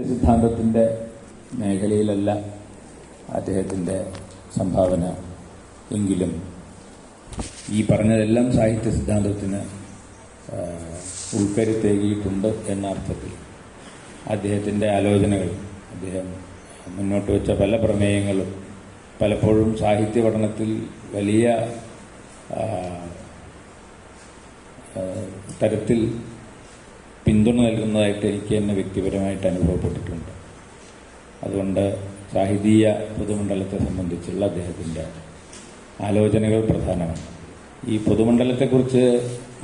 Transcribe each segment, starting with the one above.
സിദ്ധാന്തത്തിൻ്റെ മേഖലയിലല്ല അദ്ദേഹത്തിൻ്റെ സംഭാവന എങ്കിലും ഈ പറഞ്ഞതെല്ലാം സാഹിത്യ സിദ്ധാന്തത്തിന് ഉൾക്കരുത്തേകിയിട്ടുണ്ട് എന്ന അർത്ഥത്തിൽ അദ്ദേഹത്തിൻ്റെ ആലോചനകൾ, അദ്ദേഹം മുന്നോട്ട് വെച്ച പല പ്രമേയങ്ങളും പലപ്പോഴും സാഹിത്യ പഠനത്തിൽ വലിയ തരത്തിൽ പിന്തുണ നൽകുന്നതായിട്ട് എനിക്ക് തന്നെ വ്യക്തിപരമായിട്ട് അനുഭവപ്പെട്ടിട്ടുണ്ട്. അതുകൊണ്ട് സാഹിതീയ പൊതുമണ്ഡലത്തെ സംബന്ധിച്ചുള്ള അദ്ദേഹത്തിൻ്റെ ആലോചനകൾ പ്രധാനമാണ്. ഈ പൊതുമണ്ഡലത്തെക്കുറിച്ച്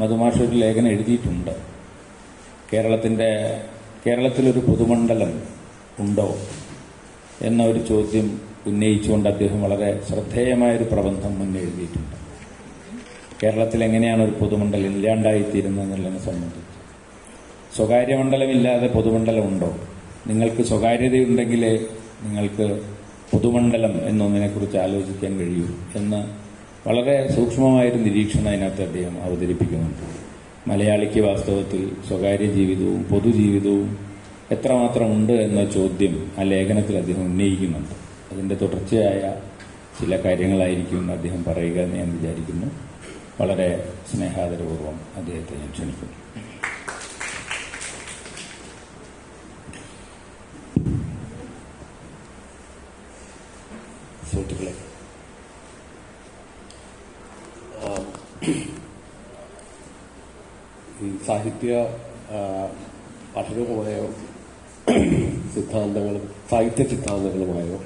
മധുമാഷ് ഒരു ലേഖനം എഴുതിയിട്ടുണ്ട്. കേരളത്തിലൊരു പൊതുമണ്ഡലം ഉണ്ടോ എന്ന ഒരു ചോദ്യം ഉന്നയിച്ചുകൊണ്ട് അദ്ദേഹം വളരെ ശ്രദ്ധേയമായൊരു പ്രബന്ധം മുന്നേ എഴുതിയിട്ടുണ്ട്. കേരളത്തിൽ എങ്ങനെയാണ് ഒരു പൊതുമണ്ഡലം ഇല്ലാണ്ടായിത്തീരുന്നതെന്നുള്ളതിനെ സംബന്ധിച്ച്. സ്വകാര്യ മണ്ഡലമില്ലാതെ പൊതുമണ്ഡലമുണ്ടോ? നിങ്ങൾക്ക് സ്വകാര്യതയുണ്ടെങ്കിലേ നിങ്ങൾക്ക് പൊതുമണ്ഡലം എന്നൊന്നിനെക്കുറിച്ച് ആലോചിക്കാൻ കഴിയൂ എന്ന് വളരെ സൂക്ഷ്മമായൊരു നിരീക്ഷണം അതിനകത്ത് അദ്ദേഹം അവതരിപ്പിക്കുന്നുണ്ട്. മലയാളിക്ക് വാസ്തവത്തിൽ സ്വകാര്യ ജീവിതവും പൊതുജീവിതവും എത്രമാത്രം ഉണ്ട് എന്ന ചോദ്യം ആ ലേഖനത്തിൽ അദ്ദേഹം ഉന്നയിക്കുന്നുണ്ട്. അതിൻ്റെ തുടർച്ചയായ ചില കാര്യങ്ങളായിരിക്കും എന്ന് അദ്ദേഹം പറയുക എന്ന് ഞാൻ വിചാരിക്കുന്നു. വളരെ സ്നേഹാദരപൂർവ്വം അദ്ദേഹത്തെ ഞാൻ ക്ഷണിക്കുന്നു. സുഹൃത്തുക്കളെ, ഈ സാഹിത്യ പഠനവുമായോ സാഹിത്യ സിദ്ധാന്തങ്ങളുമായോ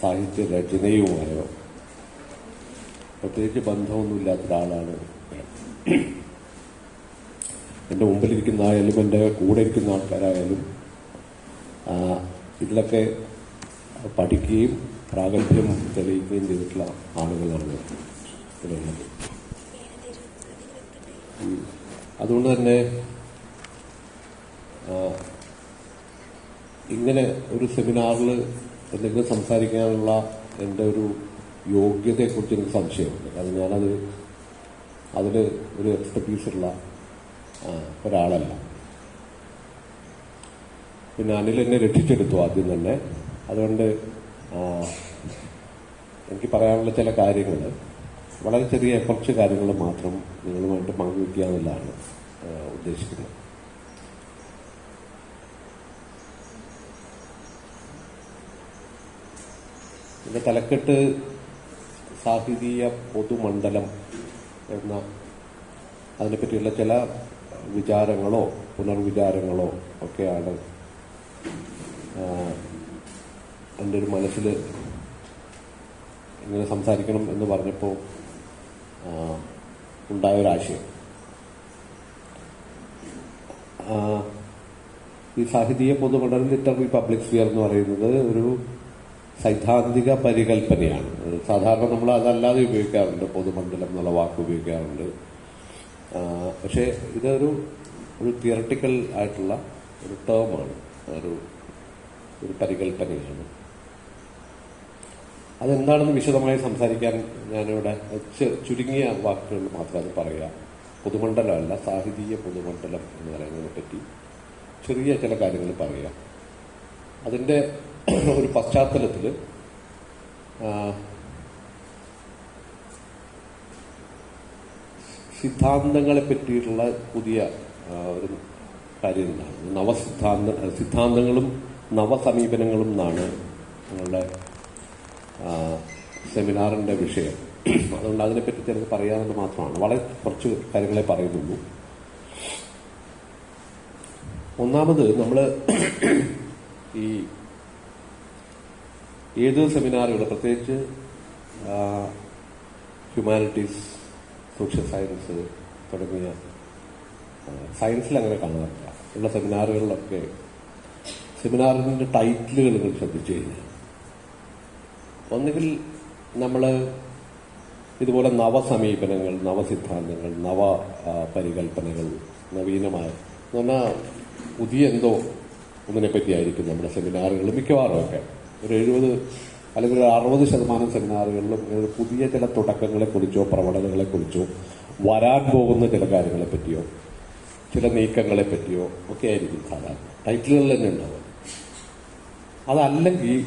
സാഹിത്യ രചനയുമായോ പ്രത്യേകിച്ച് ബന്ധമൊന്നുമില്ലാത്ത ഒരാളാണ് എൻ്റെ മുമ്പിലിരിക്കുന്ന ആയാലും എൻ്റെ കൂടെ ഇരിക്കുന്ന ആൾക്കാരായാലും ഇതിലൊക്കെ പഠിക്കുകയും പ്രാഗൽഭ്യം തെളിയിക്കുകയും ചെയ്തിട്ടുള്ള ആളുകളാണ് ഇതിലുള്ളത്. അതുകൊണ്ട് തന്നെ ഇങ്ങനെ ഒരു സെമിനാറിൽ എന്തെങ്കിലും സംസാരിക്കാനുള്ള എൻ്റെ ഒരു യോഗ്യതയെക്കുറിച്ച് എനിക്ക് സംശയമുണ്ട്. കാരണം ഞാനതിൽ ഒരു എക്സ്പെർട്ടീസുള്ള ഒരാളല്ല. പിന്നെ അനിൽ എന്നെ രക്ഷിച്ചെടുത്തു ആദ്യം തന്നെ. അതുകൊണ്ട് എനിക്ക് പറയാനുള്ള ചില കാര്യങ്ങൾ, വളരെ ചെറിയ കുറച്ച് കാര്യങ്ങൾ മാത്രം നിങ്ങളുമായിട്ട് പങ്കുവയ്ക്കുക എന്നുള്ളതാണ് ഉദ്ദേശിക്കുന്നത്. ഇതിന്റെ തലക്കെട്ട് സാഹിതീയ പൊതുമണ്ഡലം എന്ന അതിനെപ്പറ്റിയുള്ള ചില വിചാരങ്ങളോ പുനർവിചാരങ്ങളോ ഒക്കെയാണ് എൻ്റെ ഒരു മനസ്സിൽ ഇങ്ങനെ സംസാരിക്കണം എന്ന് പറഞ്ഞപ്പോൾ ഉണ്ടായൊരാശയം. ഈ സാഹിതീയ പൊതുമണ്ഡലം, ലിറ്റററി പബ്ലിക് സ്ഫിയർ എന്ന് പറയുന്നത് ഒരു സൈദ്ധാന്തിക പരികല്പനയാണ്. സാധാരണ നമ്മൾ അതല്ലാതെ ഉപയോഗിക്കാറുണ്ട്, പൊതുമണ്ഡലം എന്നുള്ള വാക്ക് ഉപയോഗിക്കാറുണ്ട്. പക്ഷേ ഇതൊരു തിയറട്ടിക്കൽ ആയിട്ടുള്ള ഒരു ടേമാണ്, ഒരു പരികല്പനയാണ്. അതെന്താണെന്ന് വിശദമായി സംസാരിക്കാൻ ഞാനിവിടെ ചുരുങ്ങിയ വാക്കുകളിൽ മാത്രം അത് പറയാം. പൊതുമണ്ഡലമല്ല, സാഹിതീയ പൊതുമണ്ഡലം എന്ന് പറയുന്നതിനെ പറ്റി ചെറിയ ചില കാര്യങ്ങൾ പറയാം. അതിൻ്റെ ഒരു പശ്ചാത്തലത്തിൽ സിദ്ധാന്തങ്ങളെ പറ്റിയിട്ടുള്ള പുതിയ ഒരു കാര്യം എന്താണ്, സിദ്ധാന്തങ്ങളും നവസമീപനങ്ങളും എന്നാണ് ഞങ്ങളുടെ സെമിനാറിന്റെ വിഷയം. അതുകൊണ്ട് അതിനെപ്പറ്റി ചിലത് പറയാമെന്ന് മാത്രമാണ്. വളരെ കുറച്ച് കാര്യങ്ങളെ പറയുന്നുള്ളൂ. ഒന്നാമത്, നമ്മൾ ഈ ഏത് സെമിനാറുകൾ, പ്രത്യേകിച്ച് ഹ്യൂമാനിറ്റീസ്, സോഷ്യൽ സയൻസ് തുടങ്ങിയ സയൻസിൽ അങ്ങനെ കാണാറില്ല ഉള്ള സെമിനാറുകളിലൊക്കെ സെമിനാറിന്റെ ടൈറ്റിലുകൾ ശ്രദ്ധിച്ചു കഴിഞ്ഞാൽ ഒന്നുകിൽ നമ്മൾ ഇതുപോലെ നവസമീപനങ്ങൾ, നവസിദ്ധാന്തങ്ങൾ, നവ പരികല്പനകൾ, നവീനമായ എന്ന് പറഞ്ഞാൽ പുതിയ എന്തോ ഒന്നിനെപ്പറ്റിയായിരിക്കും നമ്മുടെ സെമിനാറുകൾ മിക്കവാറുമൊക്കെ. ഒരു 70 അല്ലെങ്കിൽ ഒരു 60% സെമിനാറുകളിലും പുതിയ ചില തുടക്കങ്ങളെക്കുറിച്ചോ പ്രവണതകളെക്കുറിച്ചോ വരാൻ പോകുന്ന ചില കാര്യങ്ങളെപ്പറ്റിയോ ചില നീക്കങ്ങളെ പറ്റിയോ ഒക്കെ ആയിരിക്കും സാധാരണ ടൈറ്റിലുകളിൽ തന്നെ ഉണ്ടാവുക. അതല്ലെങ്കിൽ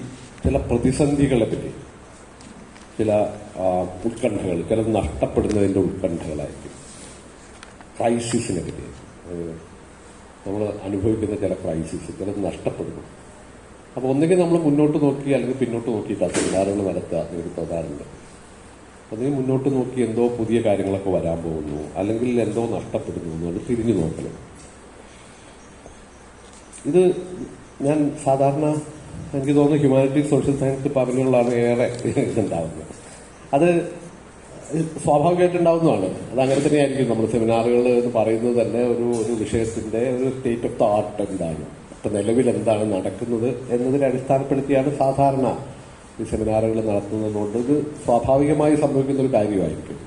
ചില പ്രതിസന്ധികളെ പറ്റി, ചില ഉത്കണ്ഠകൾ, ചിലത് നഷ്ടപ്പെടുന്നതിൻ്റെ ഉത്കണ്ഠകളായിരിക്കും. ക്രൈസിസിനെ പറ്റി, നമ്മൾ അനുഭവിക്കുന്ന ചില ക്രൈസിസ്, ചിലത് നഷ്ടപ്പെടുന്നു. അപ്പോൾ ഒന്നുകിൽ നമ്മൾ മുന്നോട്ട് നോക്കി അല്ലെങ്കിൽ പിന്നോട്ട് നോക്കിയിട്ടാണ് സെമിനാറുകൾ നടത്തുക എന്നൊരു തോന്നാറുണ്ട്. അതിന് മുന്നോട്ട് നോക്കി എന്തോ പുതിയ കാര്യങ്ങളൊക്കെ വരാൻ പോകുന്നു, അല്ലെങ്കിൽ എന്തോ നഷ്ടപ്പെടുന്നു എന്നുള്ളത് തിരിഞ്ഞു നോക്കണം. ഇത് ഞാൻ സാധാരണ എനിക്ക് തോന്നുന്നു ഹ്യൂമാനിറ്റീസ് സോഷ്യൽ സയൻസ് ഡിപ്പാർട്ട്മെന്റുകളിലാണ് ഏറെ ഇതുണ്ടാവുന്നത്. അത് സ്വാഭാവികമായിട്ടുണ്ടാവുന്നതാണ്. അത് അങ്ങനെ തന്നെയായിരിക്കും. നമ്മൾ സെമിനാറുകൾ എന്ന് പറയുന്നത് തന്നെ ഒരു വിഷയത്തിന്റെ ഒരു സ്റ്റേറ്റ് ഓഫ് ദ ആർട്ട് എന്താണ്, ഇപ്പൊ നിലവിൽ എന്താണ് നടക്കുന്നത് എന്നതിനെ അടിസ്ഥാനപ്പെടുത്തിയാണ് സാധാരണ ഈ സെമിനാറുകൾ നടത്തുന്നതുകൊണ്ട് ഇത് സ്വാഭാവികമായി സംഭവിക്കുന്ന ഒരു കാര്യമായിരിക്കും.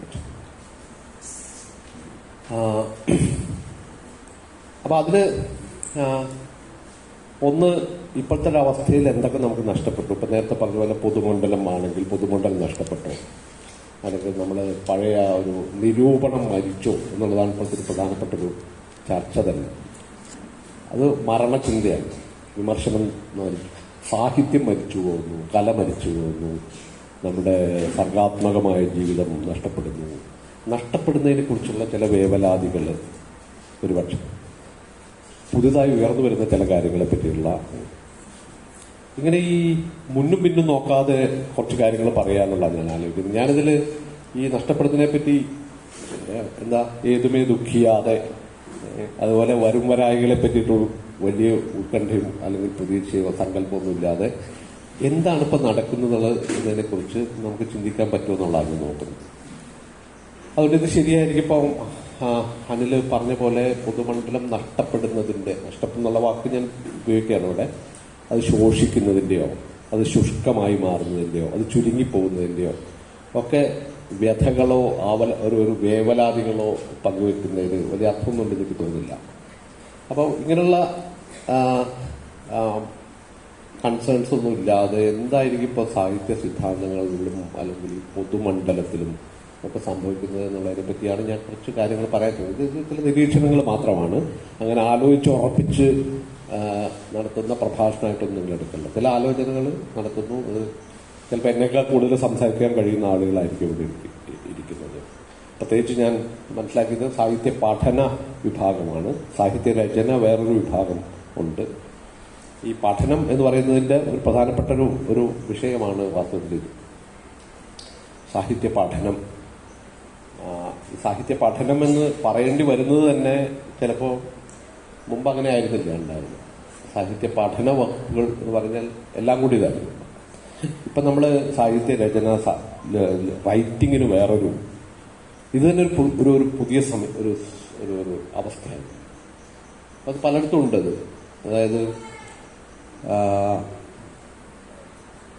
അപ്പൊ അതിന് ഒന്ന് ഇപ്പോഴത്തെ ഒരു അവസ്ഥയിൽ എന്തൊക്കെ നമുക്ക് നഷ്ടപ്പെട്ടു. ഇപ്പൊ നേരത്തെ പറഞ്ഞ പോലെ പൊതുമണ്ഡലം ആണെങ്കിൽ പൊതുമണ്ഡലം നഷ്ടപ്പെട്ടോ, അല്ലെങ്കിൽ നമ്മൾ പഴയ ഒരു നിരൂപണം മരിച്ചോ എന്നുള്ളതാണ് ഇപ്പോഴത്തെ പ്രധാനപ്പെട്ട ഒരു ചർച്ച തന്നെ. അത് മരണചിന്തയാണ്. വിമർശനം സാഹിത്യം മരിച്ചു പോകുന്നു, കല മരിച്ചു പോകുന്നു, നമ്മുടെ സർഗാത്മകമായ ജീവിതം നഷ്ടപ്പെടുന്നു. നഷ്ടപ്പെടുന്നതിനെ കുറിച്ചുള്ള ചില വേവലാതികൾ, ഒരുപക്ഷെ പുതുതായി ഉയർന്നു വരുന്ന ചില കാര്യങ്ങളെ പറ്റിയുള്ള ഇങ്ങനെ ഈ മുന്നും പിന്നും നോക്കാതെ കുറച്ച് കാര്യങ്ങൾ പറയാനുള്ളതാണ് ഞാൻ ആലോചിക്കുന്നത്. ഞാനിതിൽ ഈ നഷ്ടപ്പെടുന്നതിനെ പറ്റി ഏതുമേ ദുഃഖിയാതെ, അതുപോലെ വരും വരായികളെ പറ്റിയിട്ട് വലിയ ഉത്കണ്ഠയും അല്ലെങ്കിൽ പ്രതീക്ഷയോ സങ്കല്പമൊന്നും ഇല്ലാതെ എന്താണ് ഇപ്പം നടക്കുന്നത് എന്നതിനെ കുറിച്ച് നമുക്ക് ചിന്തിക്കാൻ പറ്റുമെന്നുള്ളതാണ് നോക്കുന്നത്. അതുകൊണ്ട് ഇത് ശരിയായിരിക്കും. ഇപ്പം അനിൽ പറഞ്ഞ പോലെ പൊതുമണ്ഡലം നഷ്ടപ്പെടുന്നതിന്റെ, നഷ്ടപ്പെടുന്നുള്ള വാക്ക് ഞാൻ ഉപയോഗിക്കുകയാണ് ഇവിടെ, അത് ശോഷിക്കുന്നതിന്റെയോ അത് ശുഷ്കമായി മാറുന്നതിന്റെയോ അത് ചുരുങ്ങിപ്പോകുന്നതിന്റെയോ ഒക്കെ വ്യഥകളോ ഒരു വേവലാതികളോ പങ്കുവെക്കുന്നതിന് വലിയ അർത്ഥമൊന്നും എനിക്ക് തോന്നുന്നില്ല. അപ്പോൾ ഇങ്ങനെയുള്ള കൺസേൺസ് ഒന്നും ഇല്ലാതെ എന്തായിരിക്കും ഇപ്പോൾ സാഹിത്യ സിദ്ധാന്തങ്ങളിലും അല്ലെങ്കിൽ പൊതുമണ്ഡലത്തിലും ഒക്കെ സംഭവിക്കുന്നത് എന്നുള്ളതിനെ പറ്റിയാണ് ഞാൻ കുറച്ച് കാര്യങ്ങൾ പറയുന്നത്. ഇത് ചില നിരീക്ഷണങ്ങൾ മാത്രമാണ്. അങ്ങനെ ആലോചിച്ച് ഉറപ്പിച്ച് നടത്തുന്ന പ്രഭാഷണമായിട്ടൊന്നും നിങ്ങൾ എടുക്കണ്ട. ചില ആലോചനകൾ നടത്തുന്നു. അത് ചിലപ്പോൾ എന്നേക്കാൾ കൂടുതൽ സംസാരിക്കാൻ കഴിയുന്ന ആളുകളായിരിക്കും ഇവിടെ ഇരിക്കുന്നത്. പ്രത്യേകിച്ച് ഞാൻ മനസ്സിലാക്കിയത് സാഹിത്യ പഠന വിഭാഗമാണ്. സാഹിത്യ രചന വേറൊരു വിഭാഗം ഉണ്ട്. ഈ പഠനം എന്ന് പറയുന്നതിന്റെ ഒരു പ്രധാനപ്പെട്ട ഒരു വിഷയമാണ് വാസ്തവത്തിൽ സാഹിത്യ പഠനം. സാഹിത്യ പഠനം എന്ന് പറയേണ്ടി വരുന്നത് തന്നെ ചിലപ്പോൾ മുമ്പ് അങ്ങനെ ആയിരുന്നില്ല ഉണ്ടായിരുന്നു. സാഹിത്യ പഠന വകുപ്പുകൾ എന്ന് പറഞ്ഞാൽ എല്ലാം കൂടി ഇതായിരുന്നു. ഇപ്പം നമ്മൾ സാഹിത്യ രചന, റൈറ്റിങ്ങിന് വേറൊരു, ഇത് തന്നെ ഒരു പുതിയ ഒരു അവസ്ഥയാണ്. അത് പലയിടത്തും ഉണ്ടത്. അതായത്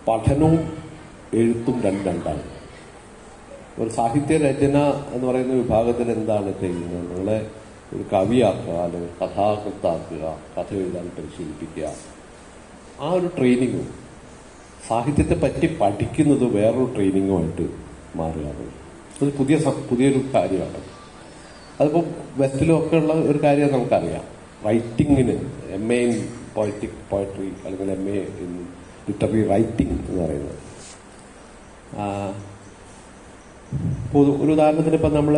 പഠനവും എഴുത്തും രണ്ടാണ്. ഒരു സാഹിത്യ രചന എന്ന് പറയുന്ന വിഭാഗത്തിൽ എന്താണ് ചെയ്യുന്നത്? നിങ്ങളെ ഒരു കവിയാക്കുക, അല്ലെങ്കിൽ കഥാകൃത്താക്കുക, കഥ എഴുതാൻ പരിശീലിപ്പിക്കുക. ആ ഒരു ട്രെയിനിങ്ങും സാഹിത്യത്തെ പറ്റി പഠിക്കുന്നത് വേറൊരു ട്രെയിനിങ്ങുമായിട്ട് മാറുകയാണ്. അത് പുതിയൊരു കാര്യമാണ്. അതിപ്പോൾ വെസ്റ്റിലും ഒക്കെ ഉള്ള ഒരു കാര്യം നമുക്കറിയാം. റൈറ്റിങ്ങിന് MA ഇൻ പോയട്രി അല്ലെങ്കിൽ MA ഇൻ ലിറ്റററി റൈറ്റിംഗ് എന്ന് പറയുന്നത്. ഒരു ഉദാഹരണത്തിന് ഇപ്പം നമ്മൾ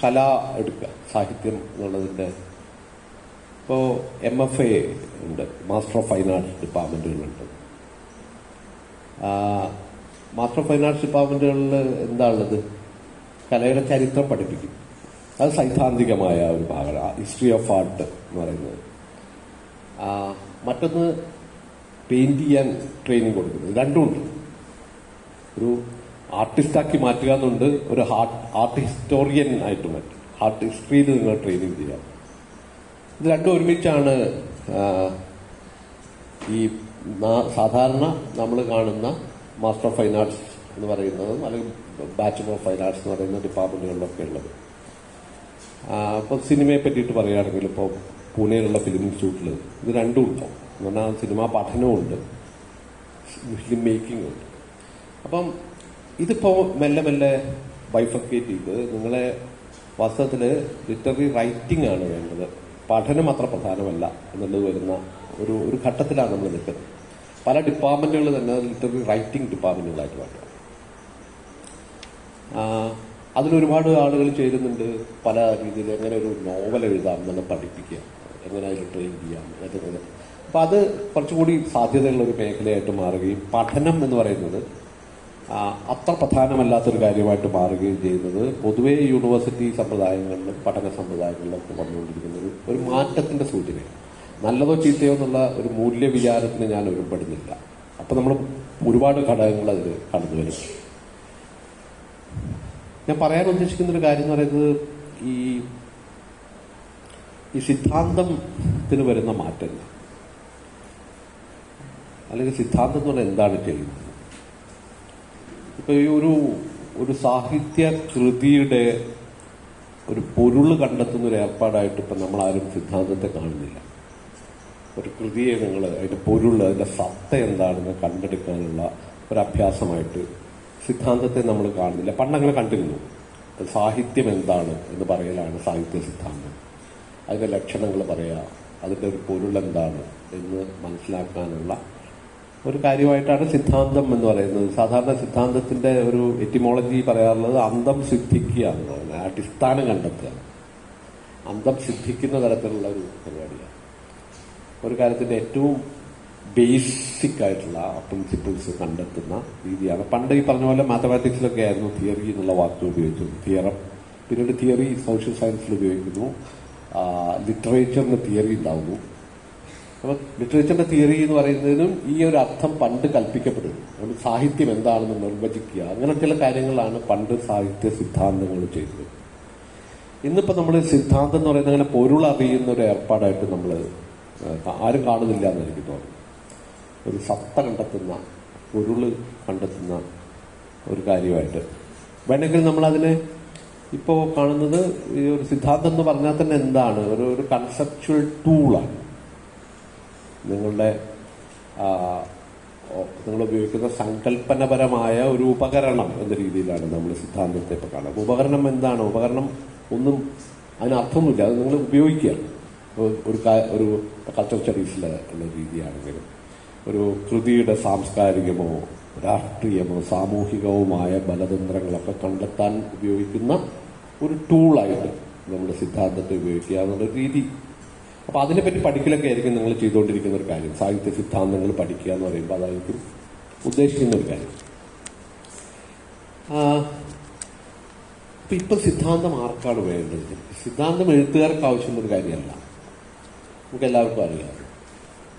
കല എടുക്കുക, സാഹിത്യം എന്നുള്ളതിൻ്റെ ഇപ്പോൾ MFA ഉണ്ട്, മാസ്റ്റർ ഓഫ് ഫൈൻ ആർട്സ് ഡിപ്പാർട്ട്മെന്റുകളുണ്ട്. മാസ്റ്റർ ഓഫ് ഫൈൻ ആർട്സ് ഡിപ്പാർട്ട്മെന്റുകളിൽ എന്താണുള്ളത്? കലയുടെ ചരിത്രം പഠിപ്പിക്കും. അത് സൈദ്ധാന്തികമായ ഒരു ഭാഗമാണ്, ഹിസ്റ്ററി ഓഫ് ആർട്ട് എന്ന് പറയുന്നത്. മറ്റൊന്ന് പെയിന്റ് ചെയ്യാൻ ട്രെയിനിങ് കൊടുക്കുന്നത്. രണ്ടുമുണ്ട്. ഒരു ആർട്ടിസ്റ്റാക്കി മാറ്റുക എന്നുണ്ട്, ഒരു ആർട്ട് ഹിസ്റ്റോറിയൻ ആയിട്ട് മാറ്റും. ആർട്ട് ഹിസ്റ്ററിയിൽ നിങ്ങൾ ട്രെയിനിങ് ചെയ്യാം. ഇത് രണ്ടും ഒരുമിച്ചാണ് ഈ സാധാരണ നമ്മൾ കാണുന്ന മാസ്റ്റർ ഓഫ് ഫൈൻ ആർട്സ് എന്ന് പറയുന്നതും അല്ലെങ്കിൽ ബാച്ചലർ ഓഫ് ഫൈൻ ആർട്സ് എന്ന് പറയുന്ന ഡിപ്പാർട്ട്മെന്റുകളിലൊക്കെ ഉള്ളത്. ഇപ്പോൾ സിനിമയെ പറ്റിയിട്ട് പറയുകയാണെങ്കിൽ ഇപ്പോൾ പൂനെയിലുള്ള ഫിലിം ഇൻസ്റ്റിറ്റ്യൂട്ടിൽ ഇത് രണ്ടും ഉണ്ടാവും. എന്ന് പറഞ്ഞാൽ സിനിമാ പഠനവും ഉണ്ട്, ഫിലിം മേക്കിംഗും ഉണ്ട്. അപ്പം ഇതിപ്പോൾ മെല്ലെ മെല്ലെ ബൈഫർക്കേറ്റ് ചെയ്ത് നിങ്ങളെ വാസ്തവത്തിൽ ലിറ്റററി റൈറ്റിംഗ് ആണ് വേണ്ടത്, പഠനം അത്ര പ്രധാനമല്ല എന്നുള്ളത് വരുന്ന ഒരു ഘട്ടത്തിലാണ് നമ്മൾ നിൽക്കുന്നത്. പല ഡിപ്പാർട്ട്മെന്റുകൾ തന്നെ ലിറ്റററി റൈറ്റിംഗ് ഡിപ്പാർട്ട്മെന്റുകളായിട്ട് മാറ്റുക. അതിലൊരുപാട് ആളുകൾ ചേരുന്നുണ്ട്. പല രീതിയിൽ എങ്ങനെ ഒരു നോവൽ എഴുതാം എന്നെ പഠിപ്പിക്കുക, എങ്ങനെ അതിൽ ട്രെയിൻ ചെയ്യാം, അതൊക്കെ. അപ്പം അത് കുറച്ചുകൂടി സാധ്യതയുള്ള ഒരു മേഖലയായിട്ട് മാറുകയും പഠനം എന്ന് പറയുന്നത് അത്ര പ്രധാനമല്ലാത്തൊരു കാര്യമായിട്ട് മാറുകയും ചെയ്യുന്നത് പൊതുവെ യൂണിവേഴ്സിറ്റി സമ്പ്രദായങ്ങളിലും പഠന സമ്പ്രദായങ്ങളിലും ഒക്കെ വന്നുകൊണ്ടിരിക്കുന്ന ഒരു മാറ്റത്തിന്റെ സൂചനയാണ്. നല്ലതോ ചീത്തയോ എന്നുള്ള ഒരു മൂല്യവിചാരത്തിന് ഞാൻ ഒരുപ്പെടുന്നില്ല. അപ്പം നമ്മൾ ഒരുപാട് ഘടകങ്ങൾ അതിൽ കടന്നു വരും. ഞാൻ പറയാൻ ഉദ്ദേശിക്കുന്ന ഒരു കാര്യം എന്ന് പറയുന്നത് ഈ സിദ്ധാന്തത്തിന് വരുന്ന മാറ്റങ്ങൾ, അല്ലെങ്കിൽ സിദ്ധാന്തം എന്ന് പറഞ്ഞാൽ എന്താണ് ചെയ്യുന്നത്. ഇപ്പൊ ഈ ഒരു സാഹിത്യ കൃതിയുടെ ഒരു പൊരുള് കണ്ടെത്തുന്ന ഒരു ഏർപ്പാടായിട്ട് ഇപ്പം നമ്മളാരും സിദ്ധാന്തത്തെ കാണുന്നില്ല. ഒരു കൃതിയെ നിങ്ങൾ അതിന്റെ പൊരുള്, അതിന്റെ സത്ത എന്താണെന്ന് കണ്ടെടുക്കാനുള്ള ഒരു അഭ്യാസമായിട്ട് സിദ്ധാന്തത്തെ നമ്മൾ കാണുന്നില്ല. പണ്ടങ്ങനെ കണ്ടിരുന്നു. സാഹിത്യം എന്താണ് എന്ന് പറയലാണ് സാഹിത്യ സിദ്ധാന്തം. അതിന്റെ ലക്ഷണങ്ങൾ പറയുക, അതിന്റെ ഒരു പൊരുളെന്താണ് എന്ന് മനസ്സിലാക്കാനുള്ള ഒരു കാര്യമായിട്ടാണ് സിദ്ധാന്തം എന്ന് പറയുന്നത്. സാധാരണ സിദ്ധാന്തത്തിന്റെ ഒരു എറ്റിമോളജി പറയാറുള്ളത് അന്തം സിദ്ധിക്കുക എന്നുള്ളതാണ്, അടിസ്ഥാനം കണ്ടെത്തുക. അന്തം സിദ്ധിക്കുന്ന തരത്തിലുള്ള ഒരു പരിപാടിയാണ്. ഒരു കാര്യത്തിന്റെ ഏറ്റവും ബേസിക് ആയിട്ടുള്ള പ്രിൻസിപ്പിൾസ് കണ്ടെത്തുന്ന രീതിയാണ്. പണ്ട് ഈ പറഞ്ഞ പോലെ മാത്തമാറ്റിക്സിലൊക്കെ ആയിരുന്നു തിയറി എന്നുള്ള വാക്ക് ഉപയോഗിച്ചു, തിയറം. പിന്നീട് തിയറി സോഷ്യൽ സയൻസിൽ ഉപയോഗിക്കുന്നു, ലിറ്ററേച്ചറിന് തിയറി ഉണ്ടാവുന്നു. അപ്പം ലിറ്ററേച്ചറിന്റെ തിയറി എന്ന് പറയുന്നതിനും ഈ ഒരു അർത്ഥം പണ്ട് കൽപ്പിക്കപ്പെടുന്നു. സാഹിത്യം എന്താണെന്ന് നിർവചിക്കുക, അങ്ങനെ ചില കാര്യങ്ങളാണ് പണ്ട് സാഹിത്യ സിദ്ധാന്തങ്ങൾ ചെയ്തത്. ഇന്നിപ്പോ നമ്മൾ സിദ്ധാന്തം എന്ന് പറയുന്നത് അങ്ങനെ പൊരുളറിയുന്ന ഒരു ഏർപ്പാടായിട്ട് നമ്മൾ ആരും കാണുന്നില്ല എന്ന് എനിക്ക് തോന്നുന്നു. ഒരു സത്ത കണ്ടെത്തുന്ന, പൊരുള് കണ്ടെത്തുന്ന ഒരു കാര്യമായിട്ട് വേണമെങ്കിൽ നമ്മളതിനെ ഇപ്പോ കാണുന്നത്. ഈ ഒരു സിദ്ധാന്തം എന്ന് പറഞ്ഞാൽ തന്നെ എന്താണ്, ഒരു കൺസെപ്ച്വൽ ടൂളാണ്. നിങ്ങൾ ഉപയോഗിക്കുന്ന സങ്കല്പനപരമായ ഒരു ഉപകരണം എന്ന രീതിയിലാണ് നമ്മൾ സിദ്ധാന്തത്തെ ഇപ്പൊ കാണുന്നത്. ഉപകരണം എന്താണ്? ഉപകരണം ഒന്നും അതിനർത്ഥമൊന്നുമില്ല, അത് നിങ്ങൾ ഉപയോഗിക്കുകയാണ്. ഒരു കൾച്ചർ സ്റ്റഡീസിലെ ഉള്ള രീതിയാണെങ്കിലും ഒരു കൃതിയുടെ സാംസ്കാരികമോ രാഷ്ട്രീയമോ സാമൂഹികവുമായ ബലതന്ത്രങ്ങളൊക്കെ കണ്ടെത്താൻ ഉപയോഗിക്കുന്ന ഒരു ടൂളായിട്ട് നമ്മൾ സിദ്ധാന്തത്തെ ഉപയോഗിക്കുക എന്നുള്ള രീതി. അപ്പൊ അതിനെപ്പറ്റി പഠിക്കലൊക്കെ ആയിരിക്കും നിങ്ങൾ ചെയ്തുകൊണ്ടിരിക്കുന്ന ഒരു കാര്യം. സാഹിത്യ സിദ്ധാന്തങ്ങൾ പഠിക്കുക എന്ന് പറയുമ്പോൾ അതായിരിക്കും ഉദ്ദേശിക്കുന്ന ഒരു കാര്യം. ഇപ്പൊ സിദ്ധാന്തം ആർക്കാണ് വേണ്ടത്? സിദ്ധാന്തം എഴുത്തുകാർക്ക് ആവശ്യമുള്ളൊരു കാര്യമല്ല, നമുക്ക് എല്ലാവർക്കും അറിയാം.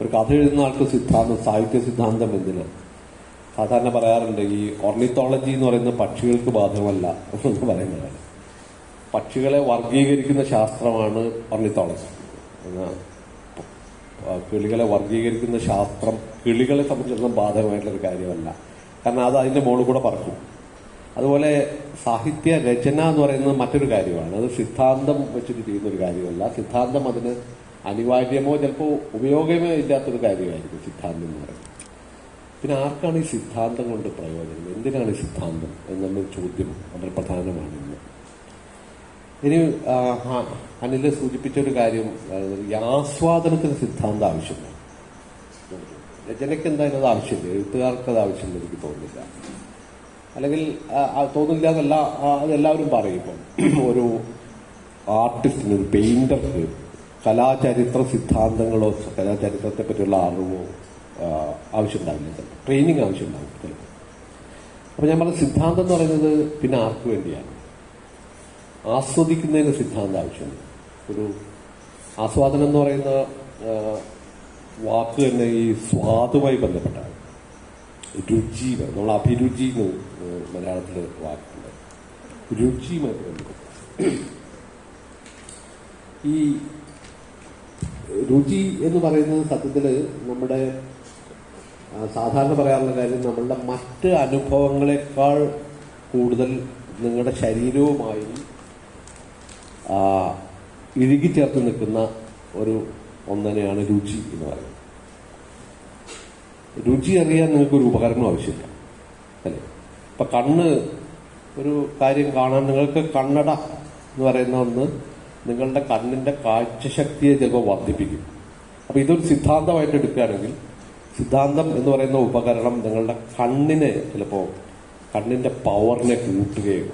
ഒരു കഥ എഴുതുന്ന ആൾക്ക് സിദ്ധാന്തം, സാഹിത്യ സിദ്ധാന്തം എന്തിനാണ്? സാധാരണ പറയാറുണ്ട് ഈ ഓർണിത്തോളജി എന്ന് പറയുന്ന പക്ഷികൾക്ക് ബാധകമല്ല എന്ന് പറയുന്നതാണ്. പക്ഷികളെ വർഗീകരിക്കുന്ന ശാസ്ത്രമാണ് ഓർണിത്തോളജി. കിളികളെ വർഗീകരിക്കുന്ന ശാസ്ത്രം കിളികളെ സംബന്ധിച്ചിടത്തോളം ബാധകമായിട്ടുള്ളൊരു കാര്യമല്ല, കാരണം അത് അതിന്റെ മുകളിൽ കൂടെ പറക്കും. അതുപോലെ സാഹിത്യ രചന എന്ന് പറയുന്നത് മറ്റൊരു കാര്യമാണ്, അത് സിദ്ധാന്തം വെച്ചിട്ട് ചെയ്യുന്നൊരു കാര്യമല്ല. സിദ്ധാന്തം അതിന് അനിവാര്യമോ ചിലപ്പോൾ ഉപയോഗമോ ഇല്ലാത്തൊരു കാര്യമായിരിക്കും സിദ്ധാന്തം എന്ന് പറയുന്നത്. പിന്നെ ആർക്കാണ് ഈ സിദ്ധാന്തം കൊണ്ട് പ്രയോജനം? എന്തിനാണ് ഈ സിദ്ധാന്തം എന്നുള്ളൊരു ചോദ്യം വളരെ പ്രധാനമാണ് ഇന്ന്. ഇനി അനിൽ സൂചിപ്പിച്ചൊരു കാര്യം, ആസ്വാദനത്തിന് സിദ്ധാന്തം ആവശ്യമില്ല. രചനയ്ക്ക് എന്തായാലും അത് ആവശ്യമില്ല, എഴുത്തുകാർക്ക് അത് ആവശ്യമില്ല എനിക്ക് തോന്നുന്നില്ല. അല്ലെങ്കിൽ തോന്നില്ല എന്നല്ല, അതെല്ലാവരും പറയും. ഇപ്പം ഒരു ആർട്ടിസ്റ്റിന്, ഒരു പെയിന്റർക്ക് കലാചരിത്ര സിദ്ധാന്തങ്ങളോ കലാചരിത്രത്തെ പറ്റിയുള്ള അറിവോ ആവശ്യമുണ്ടാവില്ല, ചിലപ്പോൾ ട്രെയിനിങ് ആവശ്യമുണ്ടാവും ചിലപ്പോൾ. അപ്പൊ ഞാൻ പറഞ്ഞ സിദ്ധാന്തം എന്ന് പറയുന്നത് പിന്നെ ആർക്ക് വേണ്ടിയാണ്? ആസ്വദിക്കുന്നതിന് സിദ്ധാന്തം ആവശ്യമുണ്ട്. ഒരു ആസ്വാദനം എന്ന് പറയുന്ന വാക്ക് തന്നെ ഈ സ്വാദുമായി ബന്ധപ്പെട്ടാണ്. രുചി, നമ്മൾ അഭിരുചി എന്ന് മലയാളത്തിൽ വാക്കുണ്ട്, രുചിയുമായിട്ട് ബന്ധപ്പെട്ട. ഈ രുചി എന്ന് പറയുന്നത് സത്യത്തിൽ നമ്മുടെ സാധാരണ പറയാറുള്ള കാര്യം, നമ്മളുടെ മറ്റ് അനുഭവങ്ങളെക്കാൾ കൂടുതൽ നിങ്ങളുടെ ശരീരവുമായി ഇഴുകിച്ചേർത്ത് നിൽക്കുന്ന ഒന്നിനെയാണ് രുചി എന്ന് പറയുന്നത്. രുചി അറിയാൻ നിങ്ങൾക്കൊരു ഉപകരണം ആവശ്യമില്ല, അല്ലേ? ഇപ്പൊ കണ്ണ് ഒരു കാര്യം കാണാൻ നിങ്ങൾക്ക് കണ്ണട എന്ന് പറയുന്ന ഒന്ന് നിങ്ങളുടെ കണ്ണിന്റെ കാഴ്ചശക്തിയെ ചിലപ്പോൾ വർദ്ധിപ്പിക്കും. അപ്പൊ ഇതൊരു സിദ്ധാന്തമായിട്ട് എടുക്കുകയാണെങ്കിൽ സിദ്ധാന്തം എന്ന് പറയുന്ന ഉപകരണം നിങ്ങളുടെ കണ്ണിനെ ചിലപ്പോൾ കണ്ണിന്റെ പവറിനെ കൂട്ടുകയോ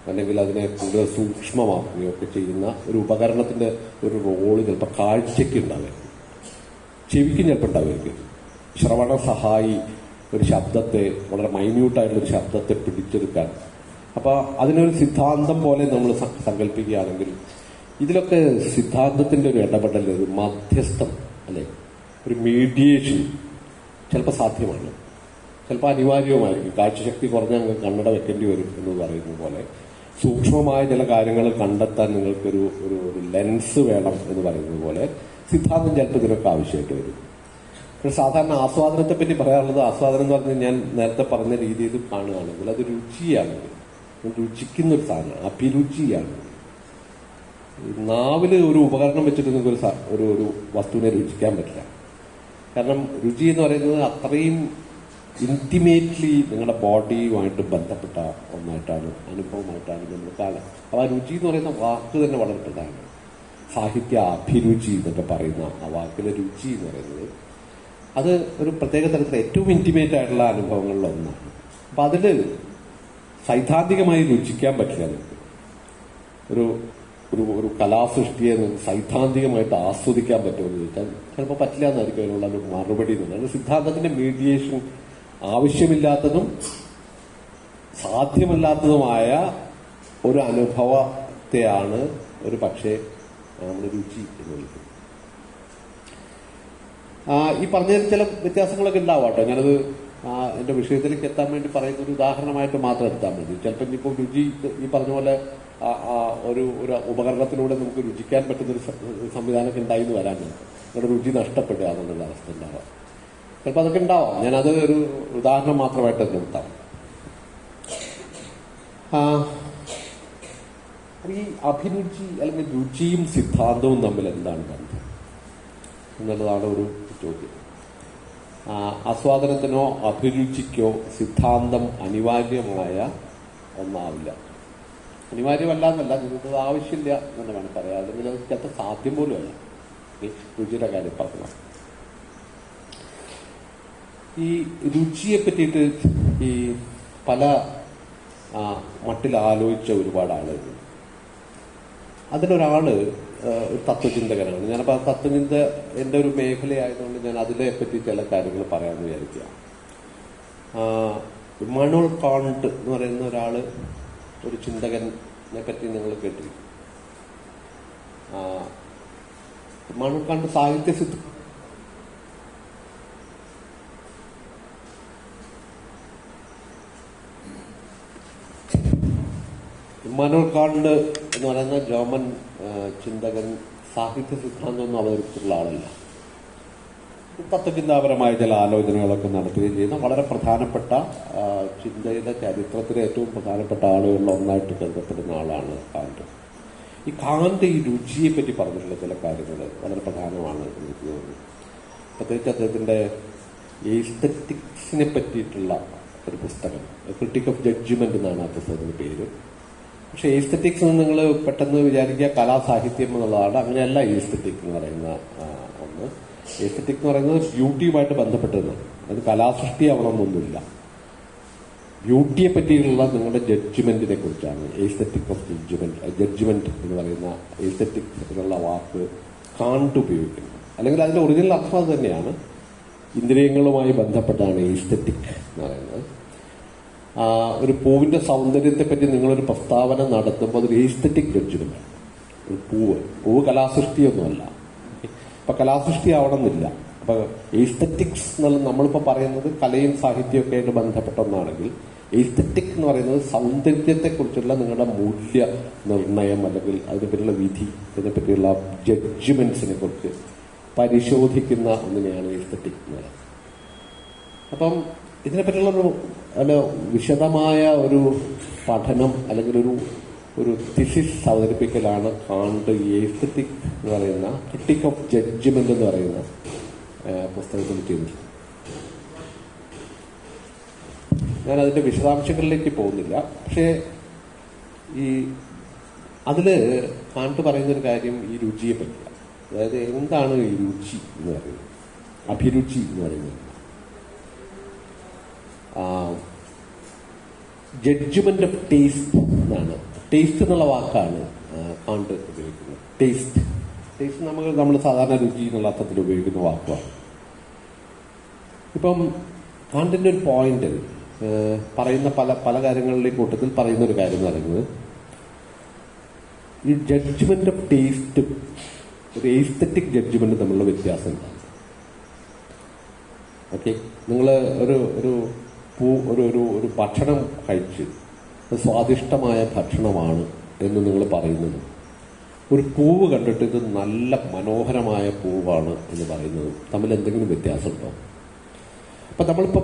അല്ലെങ്കിൽ അതിനെ കൂടുതൽ സൂക്ഷ്മമാക്കുകയോ ഒക്കെ ചെയ്യുന്ന ഒരു ഉപകരണത്തിന്റെ ഒരു റോള് ചിലപ്പോൾ കാഴ്ചയ്ക്ക് ഉണ്ടാവുക, ചെവിക്കും ചിലപ്പോൾ ഉണ്ടാവുക. ശ്രവണ സഹായി ഒരു ശബ്ദത്തെ, വളരെ മൈന്യൂട്ടായിട്ടുള്ള ഒരു ശബ്ദത്തെ പിടിച്ചെടുക്കാൻ, അപ്പൊ അതിനൊരു സിദ്ധാന്തം പോലെ നമ്മൾ സങ്കല്പിക്കുകയാണെങ്കിൽ ഇതിലൊക്കെ സിദ്ധാന്തത്തിന്റെ ഒരു ഇടപെടൽ, ഒരു മധ്യസ്ഥം അല്ലെ, ഒരു മീഡിയേഷൻ ചിലപ്പോൾ സാധ്യമാണ്, ചിലപ്പോൾ അനിവാര്യവുമായിരിക്കും. കാഴ്ചശക്തി കുറഞ്ഞാൽ നിങ്ങൾക്ക് കണ്ണട വെക്കേണ്ടി വരും എന്ന് പറയുന്ന പോലെ സൂക്ഷ്മമായ ചില കാര്യങ്ങൾ കണ്ടെത്താൻ നിങ്ങൾക്കൊരു ഒരു ലെൻസ് വേണം എന്ന് പറയുന്നത് പോലെ സിദ്ധാന്തം ചിലപ്പോൾ ഇതിനൊക്കെ ആവശ്യമായിട്ട് വരും. പക്ഷെ സാധാരണ ആസ്വാദനത്തെ പറ്റി പറയാറുള്ളത്, ആസ്വാദനം എന്ന് പറഞ്ഞാൽ ഞാൻ നേരത്തെ പറഞ്ഞ രീതിയിൽ കാണുകയാണെങ്കിൽ അത് രുചിയാണെങ്കിൽ, രുചിക്കുന്ന ഒരു സാധനമാണ്, അഭിരുചിയാണ്. നാവില് ഒരു ഉപകരണം വെച്ചിട്ട് നിങ്ങൾക്ക് ഒരു വസ്തുവിനെ രുചിക്കാൻ പറ്റില്ല. കാരണം രുചി എന്ന് പറയുന്നത് അത്രയും ഇന്റിമേറ്റ്ലി നിങ്ങളുടെ ബോഡിയുമായിട്ട് ബന്ധപ്പെട്ട ഒന്നായിട്ടാണ്, അനുഭവമായിട്ടാണ് നമ്മൾ കാണുക. അപ്പോൾ ആ രുചി എന്ന് പറയുന്ന വാക്ക് തന്നെ വളരെ പ്രധാനമാണ്. സാഹിത്യ അഭിരുചി എന്നൊക്കെ പറയുന്ന ആ വാക്കിലെ രുചി എന്ന് പറയുന്നത് അത് ഒരു പ്രത്യേക തരത്തിൽ ഏറ്റവും ഇന്റിമേറ്റ് ആയിട്ടുള്ള അനുഭവങ്ങളിൽ ഒന്നാണ്. അപ്പൊ അതിൽ സൈദ്ധാന്തികമായി രുചിക്കാൻ പറ്റില്ല. നിങ്ങൾക്ക് ഒരു ഒരു ഒരു കലാസൃഷ്ടിയെ സൈദ്ധാന്തികമായിട്ട് ആസ്വദിക്കാൻ പറ്റുമെന്ന് ചോദിച്ചാൽ ചിലപ്പോൾ പറ്റില്ല എന്നായിരിക്കും അതിനുള്ള ഒരു മറുപടി എന്നുള്ളത്. സിദ്ധാന്തത്തിന്റെ മീഡിയേഷൻ ആവശ്യമില്ലാത്തതും സാധ്യമല്ലാത്തതുമായ ഒരു അനുഭവത്തെയാണ് ഒരു പക്ഷേ നമ്മൾ രുചി എന്ന് വിളിക്കുന്നത്. ഈ പറഞ്ഞതിൽ ചില വ്യത്യാസങ്ങളൊക്കെ ഉണ്ടാവാം കേട്ടോ. ഞാനത് എന്റെ വിഷയത്തിലേക്ക് എത്താൻ വേണ്ടി പറയുന്ന ഒരു ഉദാഹരണമായിട്ട് മാത്രം എടുത്താൽ മതി. ചിലപ്പോൾ ഇപ്പോൾ രുചി ഈ പറഞ്ഞ പോലെ ഒരു ഉപകരണത്തിലൂടെ നമുക്ക് രുചിക്കാൻ പറ്റുന്നൊരു സംവിധാനമൊക്കെ ഉണ്ടായിന്ന് വരാൻ നിങ്ങളുടെ രുചി നഷ്ടപ്പെടുക എന്നുള്ള അവസ്ഥ ഉണ്ടാവാം. ചിലപ്പോൾ അതൊക്കെ ഉണ്ടാവാം. ഞാനത് ഒരു ഉദാഹരണം മാത്രമായിട്ട് നിർത്താം. ഈ അഭിരുചി അല്ലെങ്കിൽ രുചിയും സിദ്ധാന്തവും തമ്മിൽ എന്താണ് ബന്ധം എന്നുള്ളതാണ് ഒരു ചോദ്യം. ആസ്വാദനത്തിനോ അഭിരുചിക്കോ സിദ്ധാന്തം അനിവാര്യമായ ഒന്നാവില്ല. അനിവാര്യമല്ല എന്നല്ല, നിങ്ങൾക്ക് ആവശ്യമില്ല എന്ന് വേണം പറയാം. അല്ലെങ്കിൽ അത് ചിലപ്പോൾ സാധ്യം പോലും അല്ല. ഈ രുചിയുടെ കാര്യം പറഞ്ഞു. ഈ രുചിയെ പറ്റിയിട്ട് ഈ പല മട്ടിൽ ആലോചിച്ച ഒരുപാട് ആളുകൾ. അതിലൊരാള് ഒരു തത്വചിന്തകനാണ്. ഞാനപ്പോൾ ആ തത്വചിന്ത എൻ്റെ ഒരു മേഖലയായതുകൊണ്ട് ഞാൻ അതിനെപ്പറ്റി ചില കാര്യങ്ങൾ പറയാമെന്ന് വിചാരിക്കുക. ഇമ്മാനുവൽ കാണ്ട് എന്ന് പറയുന്ന ഒരാള്, ഒരു ചിന്തകനെ പറ്റി നിങ്ങൾ കേട്ടിരിക്കും. ഇമ്മാനുവൽ കാണ്ട് സാഹിത്യ ഇമ്മാനുവൽ കാണ്ട് എന്ന് പറയുന്ന ജർമ്മൻ ചിന്തകൻ സാഹിത്യ സിദ്ധാന്തമൊന്നും അവതരിപ്പിച്ചിട്ടുള്ള ആളല്ല. തത്വചിന്താപരമായ ചില ആലോചനകളൊക്കെ നടത്തുകയും ചെയ്യുന്ന വളരെ പ്രധാനപ്പെട്ട ചിന്തയുടെ ചരിത്രത്തിലെ ഏറ്റവും പ്രധാനപ്പെട്ട ആളുകളിൽ ഒന്നായിട്ട് കരുതപ്പെടുന്ന ആളാണ് കാന്റ്. ഈ കാന്റ് ഈ രുചിയെ പറ്റി പറഞ്ഞിട്ടുള്ള ചില കാര്യങ്ങൾ വളരെ പ്രധാനമാണ് എനിക്ക് തോന്നുന്നു. പ്രത്യേകിച്ച് അദ്ദേഹത്തിന്റെ എസ്തെറ്റിക്സിനെ പറ്റിയിട്ടുള്ള ഒരു പുസ്തകം, ക്രിട്ടിക് ഓഫ് ജഡ്ജ്മെന്റ് എന്നാണ് ആ പുസ്തകത്തിന്റെ പേര്. പക്ഷെ എസ്തെറ്റിക്സ് എന്ന് നിങ്ങൾ പെട്ടെന്ന് വിചാരിക്കുക കലാസാഹിത്യം എന്നുള്ളതാണ്. അങ്ങനെയല്ല എസ്തെറ്റിക് എന്ന് പറയുന്ന ഒന്ന്. എസ്തെറ്റിക് എന്ന് പറയുന്നത് ബ്യൂട്ടിയുമായിട്ട് ബന്ധപ്പെട്ടതാണ്. അത് കലാസൃഷ്ടി ആവണമെന്നൊന്നുമില്ല. ബ്യൂട്ടിയെ പറ്റിയുള്ള നിങ്ങളുടെ ജഡ്ജ്മെന്റിനെ കുറിച്ചാണ് എസ്തെറ്റിക് ഓഫ് ജഡ്ജ്മെന്റ് എന്ന് പറയുന്ന എസ്തെറ്റിക് എന്നുള്ള വാക്ക് കാണ്ട് ഉപയോഗിക്കുന്നത്. അല്ലെങ്കിൽ അതിന്റെ ഒറിജിനൽ അർത്ഥം അത് തന്നെയാണ്. ഇന്ദ്രിയങ്ങളുമായി ബന്ധപ്പെട്ടാണ് എസ്തെറ്റിക് എന്ന് പറയുന്നത്. ഒരു പൂവിന്റെ സൗന്ദര്യത്തെ പറ്റി നിങ്ങളൊരു പ്രസ്താവന നടത്തുമ്പോൾ അതൊരു എസ്തെറ്റിക് ജഡ്ജ്മെന്റ്. ഒരു പൂവ് കലാസൃഷ്ടിയൊന്നുമല്ല. അപ്പൊ കലാസൃഷ്ടി ആവണമെന്നില്ല. അപ്പൊ എസ്തെറ്റിക്സ് എന്നുള്ള നമ്മളിപ്പോ പറയുന്നത് കലയും സാഹിത്യമൊക്കെ ആയിട്ട് ബന്ധപ്പെട്ട ഒന്നാണെങ്കിൽ എസ്തെറ്റിക് എന്ന് പറയുന്നത് സൗന്ദര്യത്തെക്കുറിച്ചുള്ള നിങ്ങളുടെ മൂല്യ നിർണയം അല്ലെങ്കിൽ അതിനെപ്പറ്റിയുള്ള വിധി, അതിനെപ്പറ്റിയുള്ള ജഡ്ജ്മെന്റ്സിനെ കുറിച്ച് പരിശോധിക്കുന്ന ഒന്നിനെയാണ് എസ്തെറ്റിക് എന്ന് പറയുന്നത്. അപ്പം ഇതിനെപ്പറ്റിയുള്ളൊരു വിശദമായ ഒരു പഠനം അല്ലെങ്കിൽ ഒരു തിസിസ് അവതരിപ്പിക്കലാണ് കാണ്ട് എസ്തെറ്റിക് എന്ന് പറയുന്ന ക്രിട്ടിക് ഓഫ് ജഡ്ജ്മെന്റ് എന്ന് പറയുന്ന പുസ്തകത്തിൽ ചെയ്തിട്ടുള്ളത്. ഞാൻ അതിന്റെ വിശദാംശങ്ങളിലേക്ക് പോകുന്നില്ല. പക്ഷേ ഈ അതില് കാണ്ട് പറയുന്നൊരു കാര്യം ഈ രുചിയെ പറ്റിയാണ്. അതായത് എന്താണ് ഈ രുചി എന്ന് പറയുന്നത്, അഭിരുചി എന്ന് പറയുന്നത്. ജഡ്ജ്മെന്റ് ഓഫ് ടേസ്റ്റ് എന്നാണ്. ടേസ്റ്റ് എന്നുള്ള വാക്കാണ് കാണ്ട് ഉപയോഗിക്കുന്നത്. ടേസ്റ്റ് നമ്മൾ സാധാരണ രുചി എന്നുള്ള അർത്ഥത്തിൽ ഉപയോഗിക്കുന്ന വാക്കാണ്. ഇപ്പം കാണ്ടിന്റെ ഒരു പോയിന്റ് പറയുന്ന പല കാര്യങ്ങളുടെയും കൂട്ടത്തിൽ പറയുന്ന ഒരു കാര്യം എന്ന് പറയുന്നത്, ഈ ജഡ്ജ്മെന്റ് ഓഫ് ടേസ്റ്റ് ഒരു എസ്തെറ്റിക് ജഡ്ജ്മെന്റ് തമ്മിലുള്ള വ്യത്യാസം എന്താണ്? ഓക്കെ, നിങ്ങൾ ഒരു ഭക്ഷണം കഴിച്ച് സ്വാദിഷ്ടമായ ഭക്ഷണമാണ് എന്ന് നിങ്ങൾ പറയുന്നത്, ഒരു പൂവ് കണ്ടിട്ട് ഇത് നല്ല മനോഹരമായ പൂവാണ് എന്ന് പറയുന്നത് തമ്മിൽ എന്തെങ്കിലും വ്യത്യാസമുണ്ടോ? അപ്പൊ നമ്മളിപ്പോ